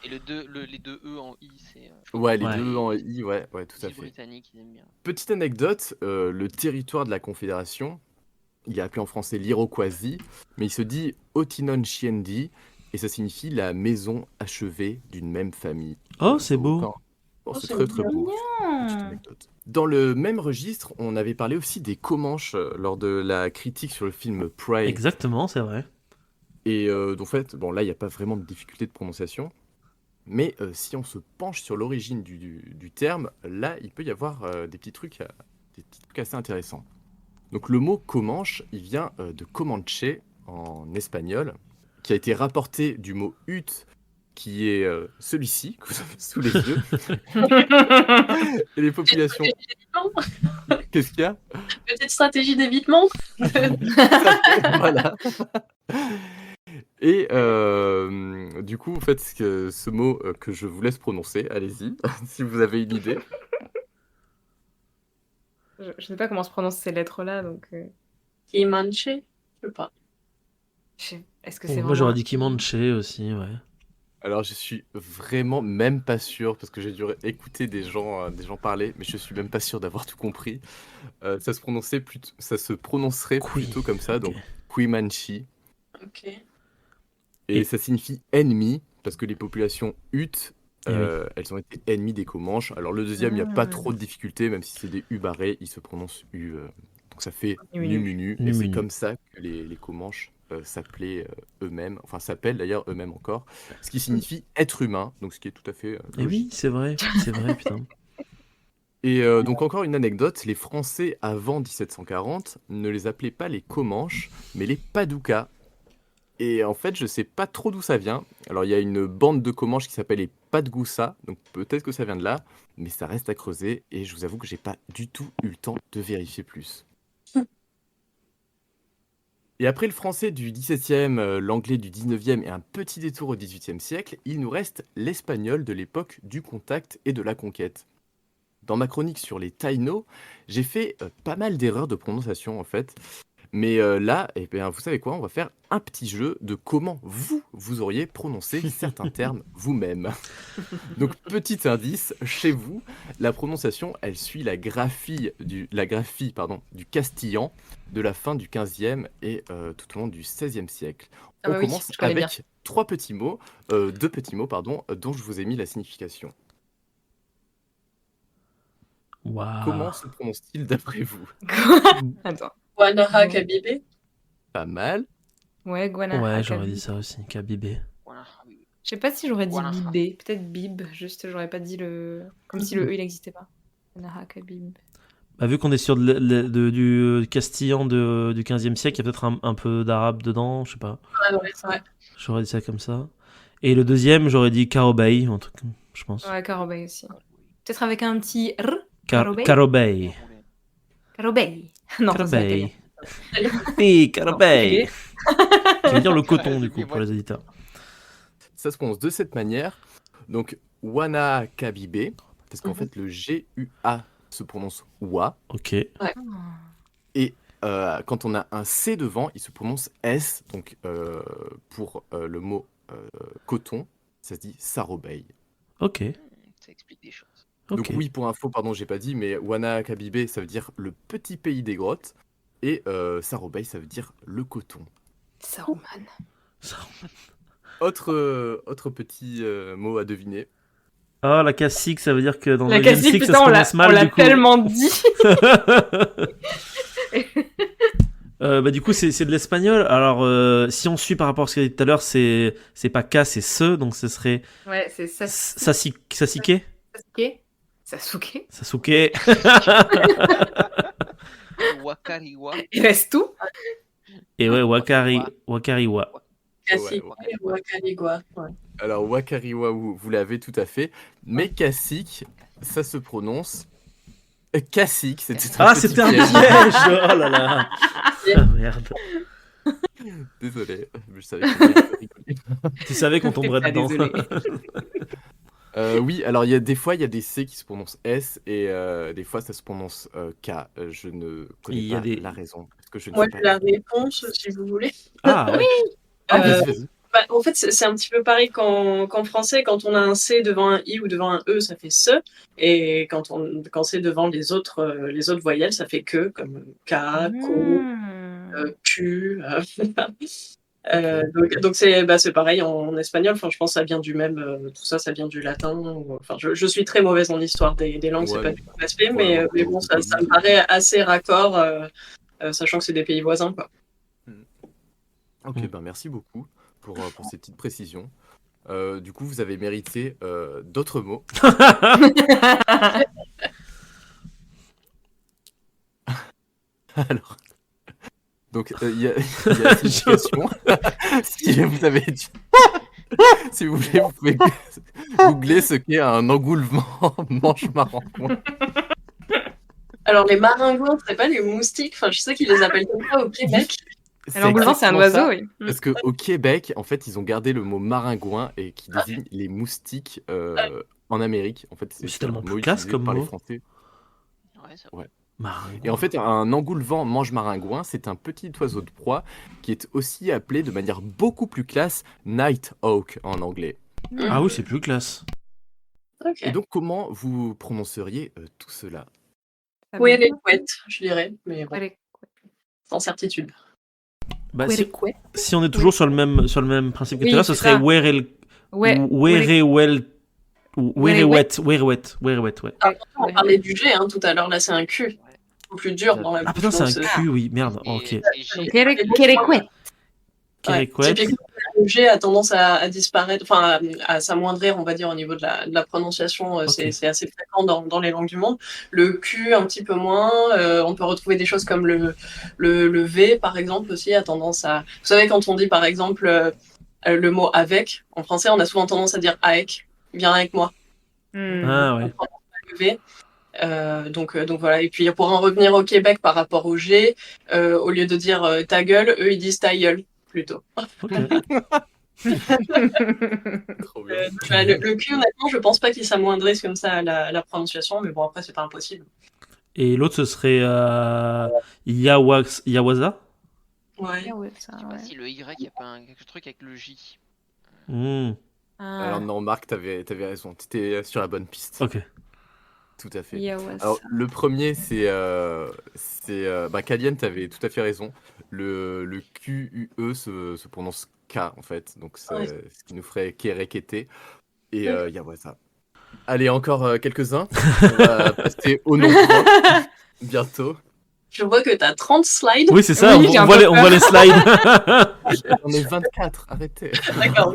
Et les deux E en I, c'est. Ouais, les Ouais. deux en I, ouais, tout à Les fait. Britanniques, ils aiment bien. Petite anecdote, le territoire de la Confédération, il est appelé en français l'Iroquoisie, mais il se dit Otinonchiendi, et ça signifie la maison achevée d'une même famille. Oh, c'est beau. Donc, c'est c'est très très beau. Petite Mignon. anecdote. Dans le même registre, on avait parlé aussi des Comanches lors de la critique sur le film Prey. Exactement, c'est vrai. Et donc, en fait, bon, là, il n'y a pas vraiment de difficulté de prononciation. Mais si on se penche sur l'origine du terme, là, il peut y avoir des petits trucs assez intéressants. Donc le mot Comanche, il vient de Comanche en espagnol, qui a été rapporté du mot hut, qui est celui-ci, que vous avez sous les yeux. Et les populations... Qu'est-ce qu'il y a? Petite stratégie d'évitement. Voilà. Et du coup, en fait, ce mot que je vous laisse prononcer, allez-y, si vous avez une idée. Je sais pas comment se prononcent ces lettres-là, donc. Kimanche. Je sais pas. Est-ce que Oh, c'est moi, j'aurais vraiment dit Kimanche aussi, ouais. Alors, je suis vraiment même pas sûr, parce que j'ai dû écouter des gens parler, mais je suis même pas sûr d'avoir tout compris. Ça se prononcerait plutôt comme ça, donc Quimanchi. Ok. Et ça signifie ennemi, parce que les populations Utes, Eh oui. elles ont été ennemies des Comanches. Alors le deuxième, il n'y a pas trop de difficulté, même si c'est des U barrés, il se prononce U. Donc ça fait Numunu. Et c'est Numunu. comme ça que les Comanches s'appelaient eux-mêmes, enfin s'appellent d'ailleurs eux-mêmes encore, ce qui signifie être humain, donc ce qui est tout à fait Eh oui, logique. c'est vrai, putain. Et donc encore une anecdote, les Français avant 1740 ne les appelaient pas les Comanches, mais les Padoukas. Et en fait, je sais pas trop d'où ça vient. Alors il y a une bande de Comanches qui s'appelle les pas de goût ça, donc peut-être que ça vient de là, mais ça reste à creuser et je vous avoue que j'ai pas du tout eu le temps de vérifier plus. Et après le français du XVIIe, l'anglais du XIXe et un petit détour au XVIIIe siècle, il nous reste l'espagnol de l'époque du contact et de la conquête. Dans ma chronique sur les Taïnos, j'ai fait pas mal d'erreurs de prononciation en fait. Mais là, eh bien, vous savez quoi, on va faire un petit jeu de comment vous auriez prononcé certains termes vous-même. Donc, petit indice, chez vous, la prononciation, elle suit la graphie du castillan de la fin du 15e et tout au long du 16e siècle. Ah On bah oui, commence je connais bien. avec deux petits mots, dont je vous ai mis la signification. Waouh. Comment se prononce-t-il d'après vous? Attends. Guanaha Kabibe. Pas mal. Ouais, Guanaha. Ouais, j'aurais Kabi. dit ça aussi, Kabibé. Voilà. Je sais pas si j'aurais dit Guanaha. Bibé. Peut-être Bib. Juste, j'aurais pas dit le. Comme si le E il n'existait pas. Guanaha Kabib. Bah, vu qu'on est sur du castillan du 15e siècle, il y a peut-être un peu d'arabe dedans, je sais pas. Ouais, c'est vrai. J'aurais dit ça comme ça. Et le deuxième, j'aurais dit Karobei, un truc, je pense. Ouais, Karobei aussi. Peut-être avec un petit R. Karobei. Karobei. Karobei. Non, ça, c'est italien. Karobei. Oui, Karobei. Ok. Qui veut dire le coton, du coup, pour les éditeurs. Ça se prononce de cette manière. Donc, Wana Kabibe, parce qu'en Mhm. fait, le G-U-A se prononce Wa. Ok. Et quand on a un C devant, il se prononce S. Donc, pour le mot coton, ça se dit Sarobei. Ok. Ça explique des choses. Ok. Donc, oui, pour info, pardon, j'ai pas dit, mais Wana Kabibe, ça veut dire le petit pays des grottes. Et Sarobei, ça veut dire le coton. Saruman. Autre petit mot à deviner. Oh, la cassique, ça veut dire que dans La le deuxième cassique, cycle, ça putain, se on l'a prononce mal, du coup. tellement dit. Bah, du coup, c'est de l'espagnol. Alors, si on suit par rapport à ce qu'il a dit tout à l'heure, c'est pas K, c'est se, donc ce serait Ouais, c'est Sasuke. Sasuke. Sasuke. Sasuke. Wakariwa. Il reste tout. Et ouais, Wakariwa. Cacique Ouais, et Wakaligua. Ouais. Alors, Wakariwa, vous l'avez tout à fait. Mais cacique, ça se prononce cacique. C'était un Ah, petit c'était un piège. piège. Oh là là. Ah, merde. Désolé, je savais que j'allais rigoler. Tu savais qu'on tomberait Ah, dedans. désolé. Oui, alors des fois, il y a des C qui se prononcent S et des fois, ça se prononce K. Je ne connais Il y a pas des- la raison. Parce que je ne Moi, sais j'ai pas. la réponse, si vous voulez. Ah, ouais. Ah, Euh, vas-y, vas-y. En fait, c'est un petit peu pareil qu'en français, quand on a un C devant un I ou devant un E, ça fait se. Et quand c'est devant les autres voyelles, ça fait que, comme K, Ko, Q. Donc c'est pareil en espagnol. Enfin, je pense que ça vient du même. Tout ça, ça vient du latin. Enfin, je suis très mauvaise en histoire des langues, c'est Ouais, pas mais- du tout mon aspect, Ouais, mais bon, ça me paraît assez raccord, sachant que c'est des pays voisins, quoi. Ok, Mm. ben merci beaucoup pour ces petites précisions. Du coup, vous avez mérité d'autres mots. Alors, donc il y a la signification. Si vous avez si vous voulez, vous pouvez googler ce qu'est un engoulevent manche-maringouin. Alors, les maringouins, c'est pas les moustiques. Enfin, je sais qu'ils les appellent comme ça au Québec. L'engoulevent, c'est un exactement ça, oiseau, oui. Parce qu'au Québec, en fait, ils ont gardé le mot maringouin et qui désigne les moustiques en Amérique. En fait, C'est tellement un plus mot classe utilisé comme par les mot. Français. Ouais, ça... Maringouin. Et en fait, un engoulevent mange-maringouin, c'est un petit oiseau de proie qui est aussi appelé de manière beaucoup plus classe Night Hawk en anglais. Ah oui, c'est plus classe. Ok. Et donc, comment vous prononceriez tout cela? Oui, elle est couette, je dirais, mais bon, Ouais, sans certitude. Bah, les si, couettes. si on est toujours sur le même principe que Oui, tout à l'heure, ce c'est serait ça. Werewet. Ouais. Werewet, ouais. On parlait du G tout à l'heure, là c'est un Q. Plus dur dans la Ah bouche. putain, c'est donc un cul, oui, merde, Et- ok. et j'ai- Kérékouette. Kérékouette. Typiquement, le G a tendance à disparaître, enfin à s'amoindrir, on va dire, au niveau de la prononciation. Ok. C'est assez fréquent dans les langues du monde. Le Q, un petit peu moins. On peut retrouver des choses comme le V, par exemple, aussi, a tendance à... Vous savez, quand on dit, par exemple, le mot avec, en français, on a souvent tendance à dire avec. Viens avec moi. Ah ouais. Le V. Donc voilà. Et puis pour en revenir au Québec par rapport au G, au lieu de dire ta gueule, eux ils disent ta gueule plutôt. Ok. Trop bien. Le Q, honnêtement, je pense pas qu'il s'amoindrisse comme ça à la prononciation, mais bon après c'est pas impossible. Et l'autre, ce serait Yawaza. Ouais. Ah ouais, ça, Je sais pas ouais. si le Y, il y a pas un quelque truc avec le J. Hmm, Ah, Alors non, Marc, t'avais raison. T'étais sur la bonne piste. Ok. Tout à fait. Yawasa. Alors, le premier, Kalien, t'avais tout à fait raison. Le QUE se prononce K, en fait. Donc, c'est Ouais. ce qui nous ferait Kerekete. Et Ouais. Yawasa. Allez, encore quelques-uns. On va passer au nom propre bientôt. Je vois que t'as 30 slides. Oui, c'est ça, Oui, on, j'ai on un voit peu les, on voit les slides. J'en ai 24, arrêtez. D'accord.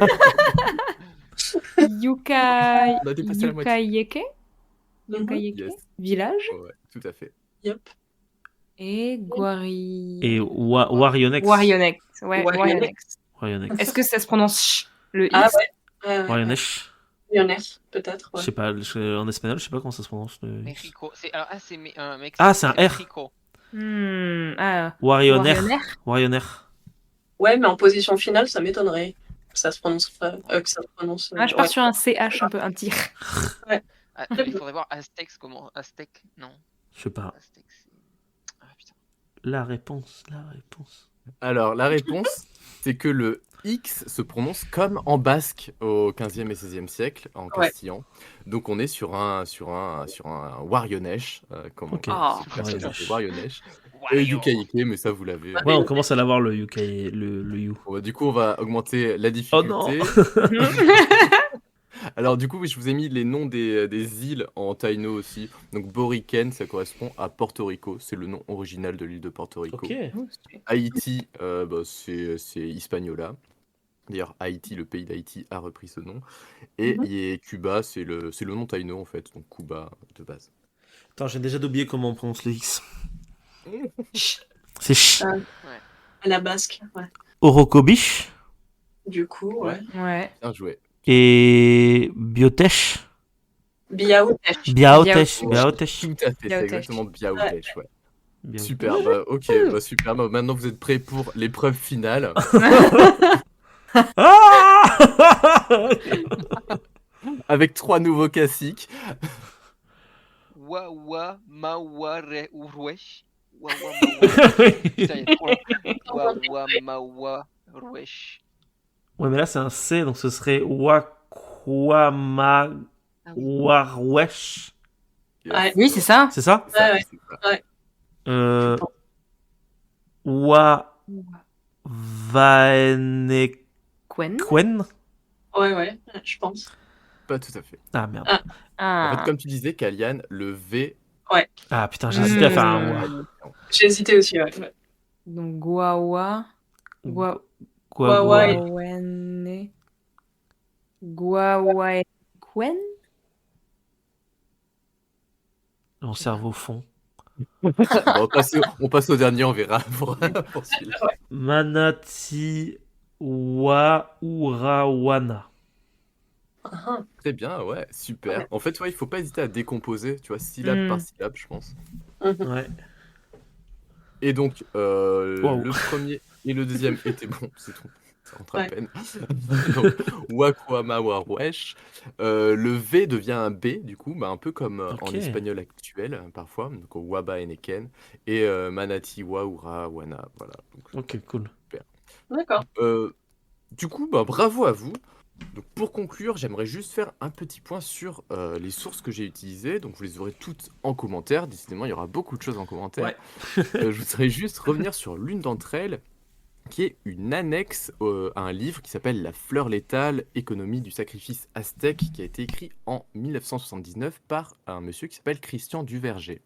Yuka... On a dépassé la moitié. Yukayeke Mhm. Yukayeke Yes. Village. Ouais, tout à fait. Yep. Et Guari... Et Warionex. Warionex. Ouais, Warionex. Warionex. Warionex. Est-ce que ça se prononce ch, le X? Ah ouais. Warionex. Lyonnaise, peut-être. Je Ouais. sais pas, en espagnol, je sais pas comment ça se prononce. Mexico. C'est un Mexique. Ah, c'est un R. Mexico. Ah, Warioner. Warioner. Warioner. Ouais, mais en position finale, ça m'étonnerait que ça se prononce pas. Que ça se prononce. Ah, je pars ouais. sur un CH un peu, un petit. Ah, il faudrait voir Aztec comment. Aztec, non. Je sais pas. Aztec, c'est. Ah putain. La réponse. Alors, la réponse, c'est que le X se prononce comme en basque au 15e et 16e siècle, en Ouais. castillan. Donc, on est sur un Warionesh, comme Ok. Oh. Warionesh. Et Yukaike, mais ça, vous l'avez. Ouais, on commence à l'avoir le UK, le U. Bon, bah, du coup, on va augmenter la Oh non. difficulté. Alors, du coup, oui, je vous ai mis les noms des îles en taïno aussi. Donc, Boriken, ça correspond à Porto Rico. C'est le nom original de l'île de Porto Rico. Ok. Haïti, c'est Hispaniola. D'ailleurs, Haïti, le pays d'Haïti, a repris ce nom. Et Cuba, c'est le nom taïno, en fait. Donc, Cuba, de base. Attends, j'ai déjà oublié comment on prononce le X. C'est ch. À la basque, ouais. Orokobish Du coup, ouais. Ouais. Bien joué. et Biotesh. Biaotesh. Biaotesh. Tout à fait, c'est Biaotesh. exactement Biaotesh, ouais. Biaotesh. Super, ok, super. Maintenant, vous êtes prêts pour l'épreuve finale. Ah Avec 3 nouveaux classiques. Wawa Mawa Urwesh. Wawa Mawa. Putain, il y a trop long. Wawa Mawa Urwesh. Ouais, mais là c'est un C, donc ce serait Wakwama Warwesh. Ouais. Oui, c'est ça. C'est ça? Ça, Ouais. c'est ça. Vaenekwen. Quen. Ouais, je pense. Pas tout à fait. Ah merde. En Ah. fait, comme tu disais, Kalian, le V. Ah putain, j'ai hésité à faire un Wa. J'ai hésité aussi, ouais. Donc Guawa. Quoi, Ouais. Guawene. Guawaekwen. Mon cerveau fond. Bon, on passe au dernier, on verra pour celui-là. Manati Urawana. Ah, Très bien, ouais, super. En fait, ouais, il faut pas hésiter à décomposer, tu vois, syllabe par syllabe, je pense. Ouais. Et donc, Wow. le premier et le deuxième étaient bons, c'est tout. Ça rentre à Ouais. peine. Donc, Wakwama Warwesh. Le V devient un B, du coup, un peu comme en Ok. espagnol actuel, parfois. Donc, Waba Eneken. Et Manati Waura Wana. Voilà. Donc, Ok, cool. d'accord. du coup, bravo à vous. Donc, pour conclure, j'aimerais juste faire un petit point sur les sources que j'ai utilisées. Donc, vous les aurez toutes en commentaire. Décidément, il y aura beaucoup de choses en commentaire. Ouais. Je voudrais juste revenir sur l'une d'entre elles, qui est une annexe à un livre qui s'appelle La fleur létale, économie du sacrifice aztèque, qui a été écrit en 1979 par un monsieur qui s'appelle Christian Duverger.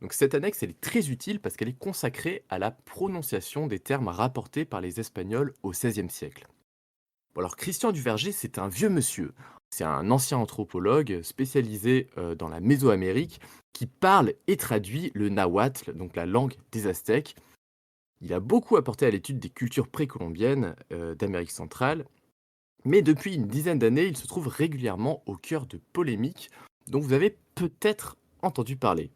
Donc cette annexe, elle est très utile parce qu'elle est consacrée à la prononciation des termes rapportés par les Espagnols au XVIe siècle. Bon, alors Christian Duverger, c'est un vieux monsieur. C'est un ancien anthropologue spécialisé dans la Mésoamérique qui parle et traduit le nahuatl, donc la langue des Aztèques. Il a beaucoup apporté à l'étude des cultures précolombiennes d'Amérique centrale. Mais depuis une dizaine d'années, il se trouve régulièrement au cœur de polémiques dont vous avez peut-être entendu parler.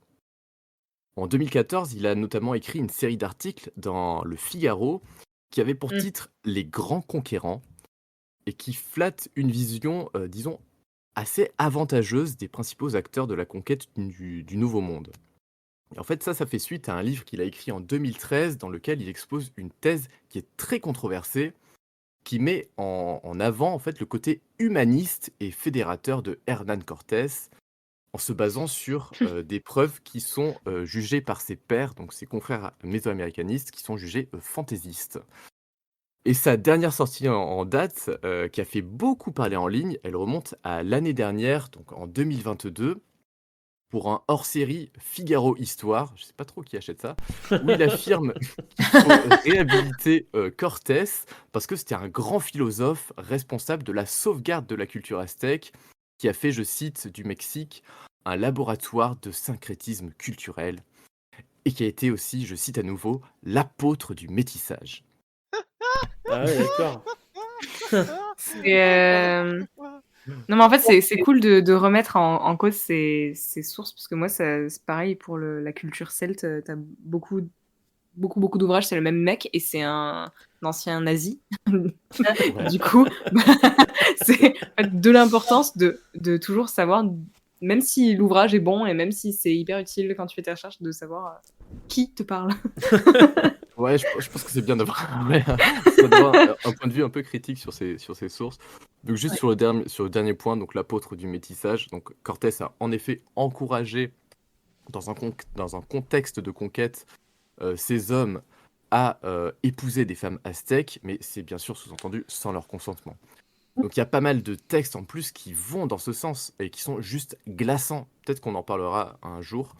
En 2014, il a notamment écrit une série d'articles dans Le Figaro qui avait pour Mm. titre Les Grands Conquérants et qui flatte une vision, disons, assez avantageuse des principaux acteurs de la conquête du Nouveau Monde. Et en fait, ça fait suite à un livre qu'il a écrit en 2013 dans lequel il expose une thèse qui est très controversée, qui met en avant en fait le côté humaniste et fédérateur de Hernán Cortés, en se basant sur des preuves qui sont jugées par ses pairs, donc ses confrères mésoaméricanistes, qui sont jugés fantaisistes. Et sa dernière sortie en date, qui a fait beaucoup parler en ligne, elle remonte à l'année dernière, donc en 2022, pour un hors-série Figaro Histoire, je sais pas trop qui achète ça, où il affirme qu'il faut réhabiliter Cortés parce que c'était un grand philosophe responsable de la sauvegarde de la culture aztèque, qui a fait, je cite, du Mexique un laboratoire de syncrétisme culturel et qui a été aussi, je cite à nouveau, l'apôtre du métissage. Ah ouais, d'accord. Non, mais en fait, c'est cool de remettre en cause ces sources, parce que moi, c'est pareil pour la culture celte. T'as beaucoup d'ouvrages, c'est le même mec, et c'est un ancien nazi. Ouais. Du coup, c'est en fait, de l'importance de toujours savoir, même si l'ouvrage est bon et même si c'est hyper utile quand tu fais tes recherches, de savoir qui te parle. Ouais, je pense que c'est bien d'avoir un point de vue un peu critique sur ces sources. Donc juste Ouais. sur le dernier point, donc l'apôtre du métissage, donc Cortés a en effet encouragé dans un contexte de conquête ces hommes à épouser des femmes aztèques, mais c'est bien sûr sous-entendu sans leur consentement. Donc il y a pas mal de textes en plus qui vont dans ce sens et qui sont juste glaçants. Peut-être qu'on en parlera un jour.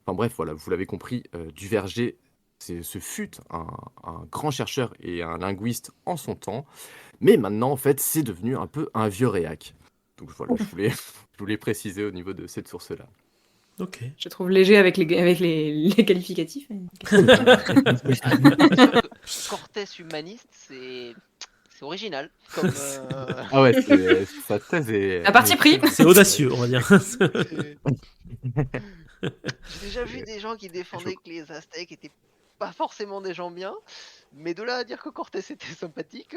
Enfin bref, voilà, vous l'avez compris, Duverger, ce fut un grand chercheur et un linguiste en son temps, mais maintenant, en fait, c'est devenu un peu un vieux réac. Donc voilà, je voulais préciser au niveau de cette source-là. Ok. Je trouve léger avec les qualificatifs. Cortés humaniste, c'est original. Comme, Ah ouais, sa thèse est... À parti pris. C'est audacieux, on va dire. J'ai déjà vu des gens qui défendaient que les Aztèques étaient pas forcément des gens bien, mais de là à dire que Cortés était sympathique.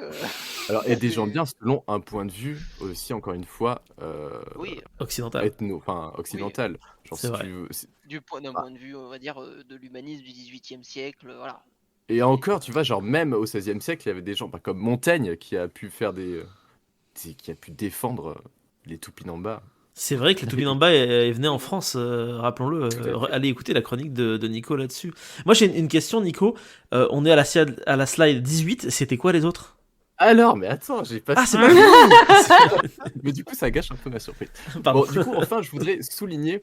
Alors, et des c'est- gens bien selon un point de vue aussi, encore une fois, Oui, Occidental. occidental. Genre, C'est si vrai. tu veux... d'un Ah. point de vue, on va dire, de l'humanisme du XVIIIe siècle, voilà. Et encore, tu vois, genre même au XVIe siècle, il y avait des gens comme Montaigne qui a pu faire qui a pu défendre les Tupinambas. C'est vrai que les Tupinambas venaient en France, rappelons-le. Tout à fait. Allez écouter la chronique de Nico là-dessus. Moi j'ai une question, Nico. On est à la slide 18. C'était quoi les autres? Alors, mais attends, j'ai pas Ah, c'est fini. pas fini. Mais du coup, ça gâche un peu ma surprise. Pardon. Bon, du coup, enfin, je voudrais souligner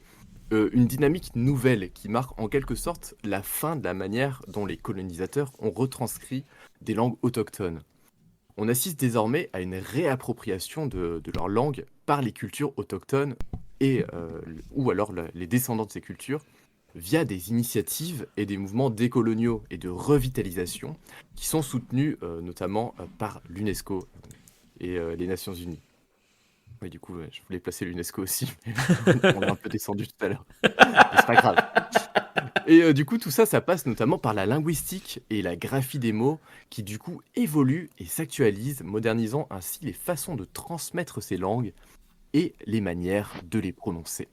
une dynamique nouvelle qui marque en quelque sorte la fin de la manière dont les colonisateurs ont retranscrit des langues autochtones. On assiste désormais à une réappropriation de leur langue par les cultures autochtones ou alors les descendants de ces cultures via des initiatives et des mouvements décoloniaux et de revitalisation qui sont soutenus notamment par l'UNESCO et les Nations Unies. Oui, du coup, je voulais placer l'UNESCO aussi, mais on est un peu descendu tout à l'heure. Mais c'est pas grave. Et du coup, tout ça, ça passe notamment par la linguistique et la graphie des mots qui, du coup, évoluent et s'actualisent, modernisant ainsi les façons de transmettre ces langues et les manières de les prononcer.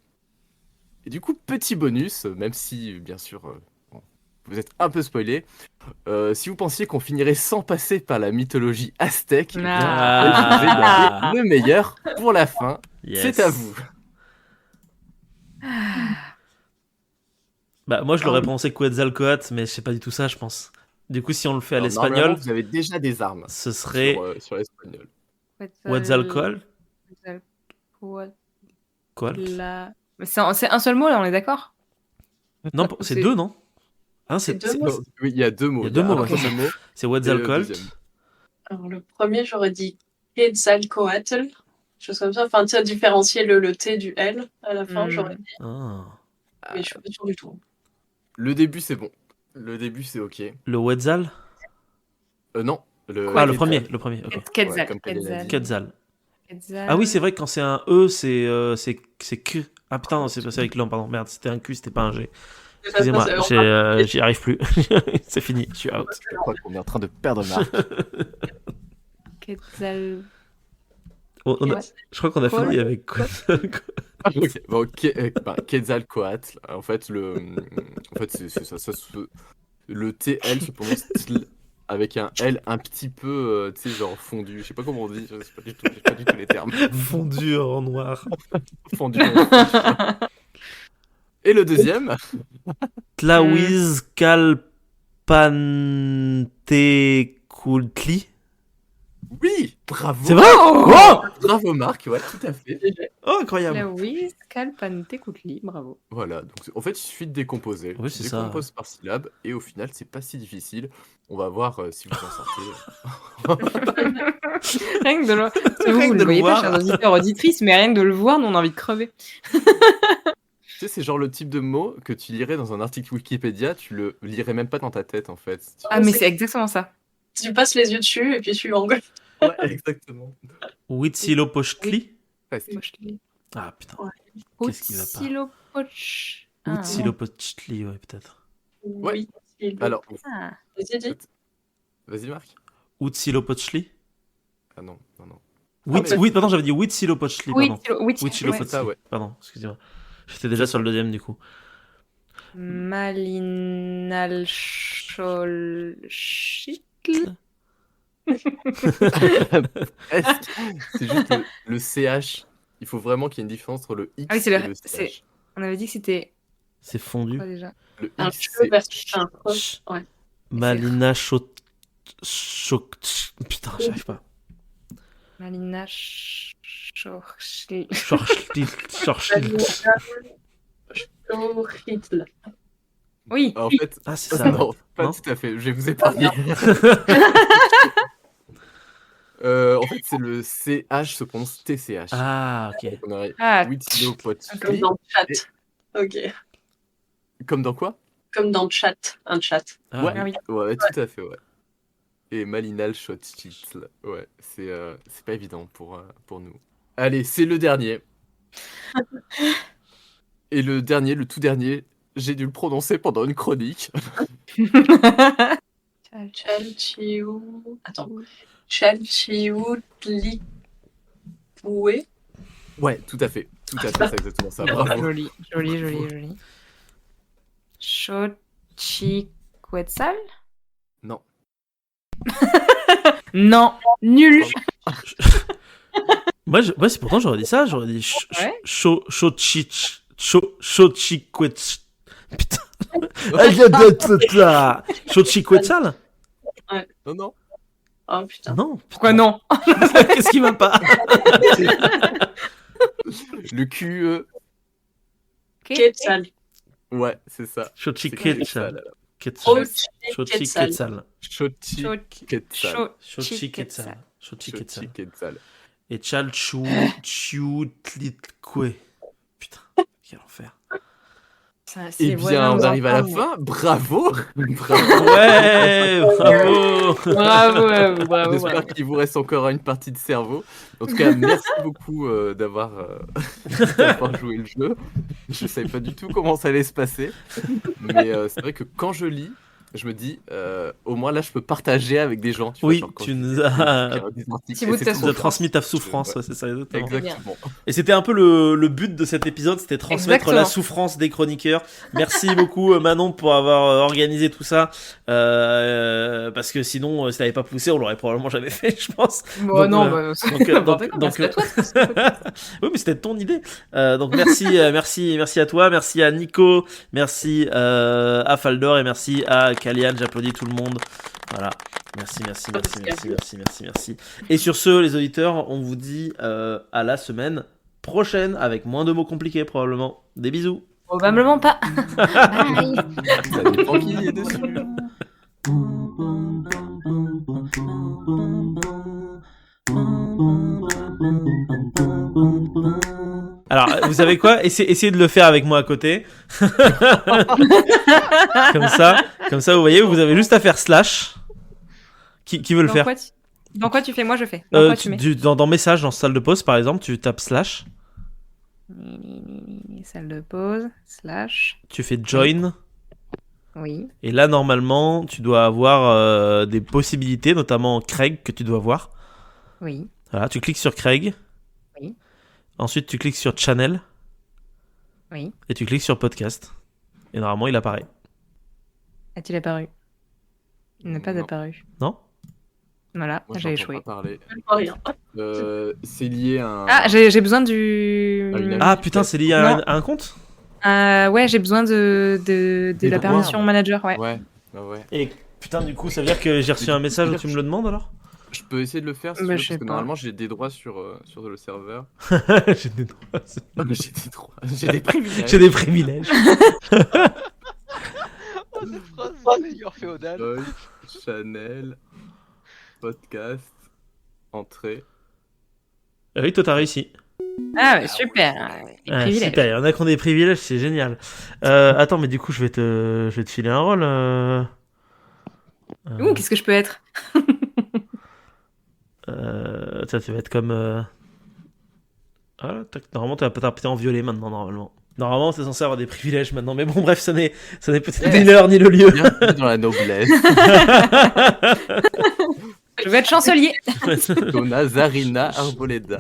Et du coup, petit bonus, même si, bien sûr, bon, vous êtes un peu spoilé, si vous pensiez qu'on finirait sans passer par la mythologie aztèque, eh bien, Ah. je vous ai gardé le meilleur pour la fin. Yes. C'est à vous. Bah moi je l'aurais prononcé Quetzalcoatl, mais c'est pas du tout ça, je pense. Du coup, si on le fait à Alors, l'espagnol, normalement, vous avez déjà des armes ce serait sur l'espagnol. Quetzalcoatl. Colt. Mais c'est un seul mot là, on est d'accord? Non, c'est deux, non? Hein, C'est deux c'est- mots. Non, oui, il y a deux mots. Il y a deux mots, un ouais. seul mot c'est et le Quetzalcoatl. deuxième. Alors, le premier, j'aurais dit Quetzalcoatl, chose comme ça. Enfin, tu sais, différencier le T du L à la fin, j'aurais dit. Ah. Mais je suis pas sûre du tout. Le début, c'est bon. Le début, c'est ok. Le Wetzal. Non. Ah, le premier. Ok. Quetzal. comme Khalil a dit. Quetzal. Quetzal. Ah oui, c'est vrai que quand c'est un E, c'est que. Ah putain, non, c'est passé avec l'an, pardon. Merde, c'était un Q, c'était pas un G. Excusez-moi, j'y arrive plus. C'est fini, je suis out. Je crois qu'on est en train de perdre Marc. Quetzal. Ouais. Je crois qu'on a fini avec quoi. Ok, bon, Quetzalcoatl. En fait, c'est ça le TL se prononce tl avec un L un petit peu, tu sais, genre fondu. Je sais pas comment on dit, je sais pas du tout les termes. Fondu en noir. Fondu. Et le deuxième, Tlahuizcalpantecultli. oui, bravo. C'est vrai? Oh, Bravo Marc, ouais, tout à fait. oh, incroyable. Tlahuizcalpantecultli, bravo. Voilà, donc en fait, il suffit de décomposer. Oui, Tu c'est ça. décomposes par syllabe et au final, c'est pas si difficile. On va voir si vous en sortez. Rien que de le voir. Rien Vous que ne de le le voyez pas, voir. chers auditeurs, auditrices, mais rien que de le voir, nous on a envie de crever. Tu sais, c'est genre le type de mot que tu lirais dans un article Wikipédia, tu le lirais même pas dans ta tête en fait. Ah, mais c'est exactement ça. Tu passes les yeux dessus et puis tu angles. Ouais, exactement. Huitzilopochtli. Presque. Ah putain. Ouais. Qu'est-ce qui va pas? Huitzilopochtli. Ah, Huitzilopochtli, ouais, peut-être. Ouais. Oui. Alors, ah. Vas-y, dis. vas-y Marc. Huitzilopochtli. Ah non, non, non. Oui, pardon, j'avais dit Huitzilopochtli, pardon. Huitzilopochtli. Ça, ouais. Pardon, excusez-moi. J'étais déjà sur le deuxième du coup. Malinalcholchitl. Presque. C'est juste le CH. Il faut vraiment qu'il y ait une différence entre le X Ah oui, c'est et le- le c'est- CH. On avait dit que c'était C'est fondu. quoi déjà? Le Un X, cheveu c'est versus un proche. Ouais. Malina Putain, j'arrive pas. Malina Schorchli. Schorchli. Schorchitl. Oui. En fait, Ah, c'est ça. non, pas Non tout à fait. Je vais vous épargner. En fait, c'est le CH se prononce TCH. Ah, ok. Donc, on aurait Ah, Huitzilopochtli. Comme dans le chat. Ok. Comme dans quoi? Comme dans le chat. Un chat. Ah, Ouais, ah oui. ouais, tout à fait, ouais. Et Malinalcholchitl. Ouais, c'est pas évident pour nous. Allez, c'est le dernier. Et le dernier, le tout dernier, j'ai dû le prononcer pendant une chronique. Chalchiou. Attends. Chalchioutlipoué. Ouais, tout à fait, c'est exactement ça. Bravo. Joli. Xochiquetzal? Non. Non, nul. Moi, c'est pourtant, j'aurais dit ça. J'aurais dit Ouais. Xochiquetzal. Putain. Xochiquetzal. Non, non. Oh putain. Non. Pourquoi non? Qu'est-ce qui va pas? Le QE. Quetzal. Ouais, c'est ça. Xochiquetzal. Quetzal. Xochiquetzal. Xochiquetzal. Xochiquetzal. Xochiquetzal. Et Chalchoutlitque. Putain, quel enfer. Eh bien, on arrive à la fin. Bravo. Bravo. Ouais, bravo. Bravo. J'espère qu'il vous reste encore une partie de cerveau. En tout cas, merci beaucoup d'avoir joué le jeu. Je savais pas du tout comment ça allait se passer. Mais c'est vrai que quand je lis, je me dis, au moins là, je peux partager avec des gens. Tu vois, Oui, genre, quand tu je- nous as des articles, Petit et bout de c'est ta trop tu nous as bien. transmis ta souffrance, ouais, c'est ça, exactement. Exactement. Et c'était un peu le but de cet épisode, c'était transmettre Exactement. la souffrance des chroniqueurs. Merci beaucoup Manon pour avoir organisé tout ça, parce que sinon, si t'avais pas poussé, on l'aurait probablement jamais fait, je pense. Bon, Donc, non, donc, oui, mais c'était ton idée. Donc merci à toi, merci à Nico, merci à Faldor et merci à Kalian. J'applaudis tout le monde. Voilà. Merci. Et sur ce, les auditeurs, on vous dit à la semaine prochaine avec moins de mots compliqués probablement. Des bisous. Probablement pas. Bye. Ça dépend qui est dessus. Alors, vous savez quoi? Essayez de le faire avec moi à côté. Comme ça, vous voyez, vous avez juste à faire slash. Qui veut le Donc, faire? quoi, Dans quoi tu fais? Moi, je fais. Dans quoi tu mets? Dans message, dans salle de pause, par exemple, tu tapes slash, Salle de pause, slash. tu fais join, Oui. et là, normalement, tu dois avoir des possibilités, notamment Craig, que tu dois voir. Oui. Voilà, tu cliques sur Craig. Oui. Ensuite, tu cliques sur Channel. Oui. Et tu cliques sur Podcast. Et normalement, il apparaît. A-t-il apparu? Il n'a pas Non. apparu. Non? Voilà, Moi, j'ai j'entends échoué. pas parler. Pas rien. C'est lié à un... Ah, j'ai besoin du. Ah, une Ah putain, c'est lié Non. à un compte? Ouais, j'ai besoin de Des la droits. permission manager, ouais. Ouais. Et putain, du coup, ça veut dire que j'ai reçu un message où tu me le demandes alors? Je peux essayer de le faire si Bah, tu veux, je sais parce que pas. normalement j'ai des droits sur le serveur. J'ai des droits. J'ai des droits, j'ai des privilèges. J'ai des privilèges. Oh, cette phrase, c'est le meilleur féodal. Joy, Channel, podcast, entrée. Oui, toi t'as réussi. Ah, ouais, super. Les Ouais, privilèges. super, il y en a qui ont des privilèges, c'est génial. Attends, mais du coup, je vais te filer un rôle. Ouh, qu'est-ce que je peux être? Ça, tu vas être comme. Ah, normalement, t'es en violet maintenant, normalement. Normalement, t'es censé avoir des privilèges maintenant, mais bon, bref, ça n'est peut-être ni l'heure ni le lieu. Bienvenue dans la noblesse. Je veux être chancelier. Donna Zarina Arboleda.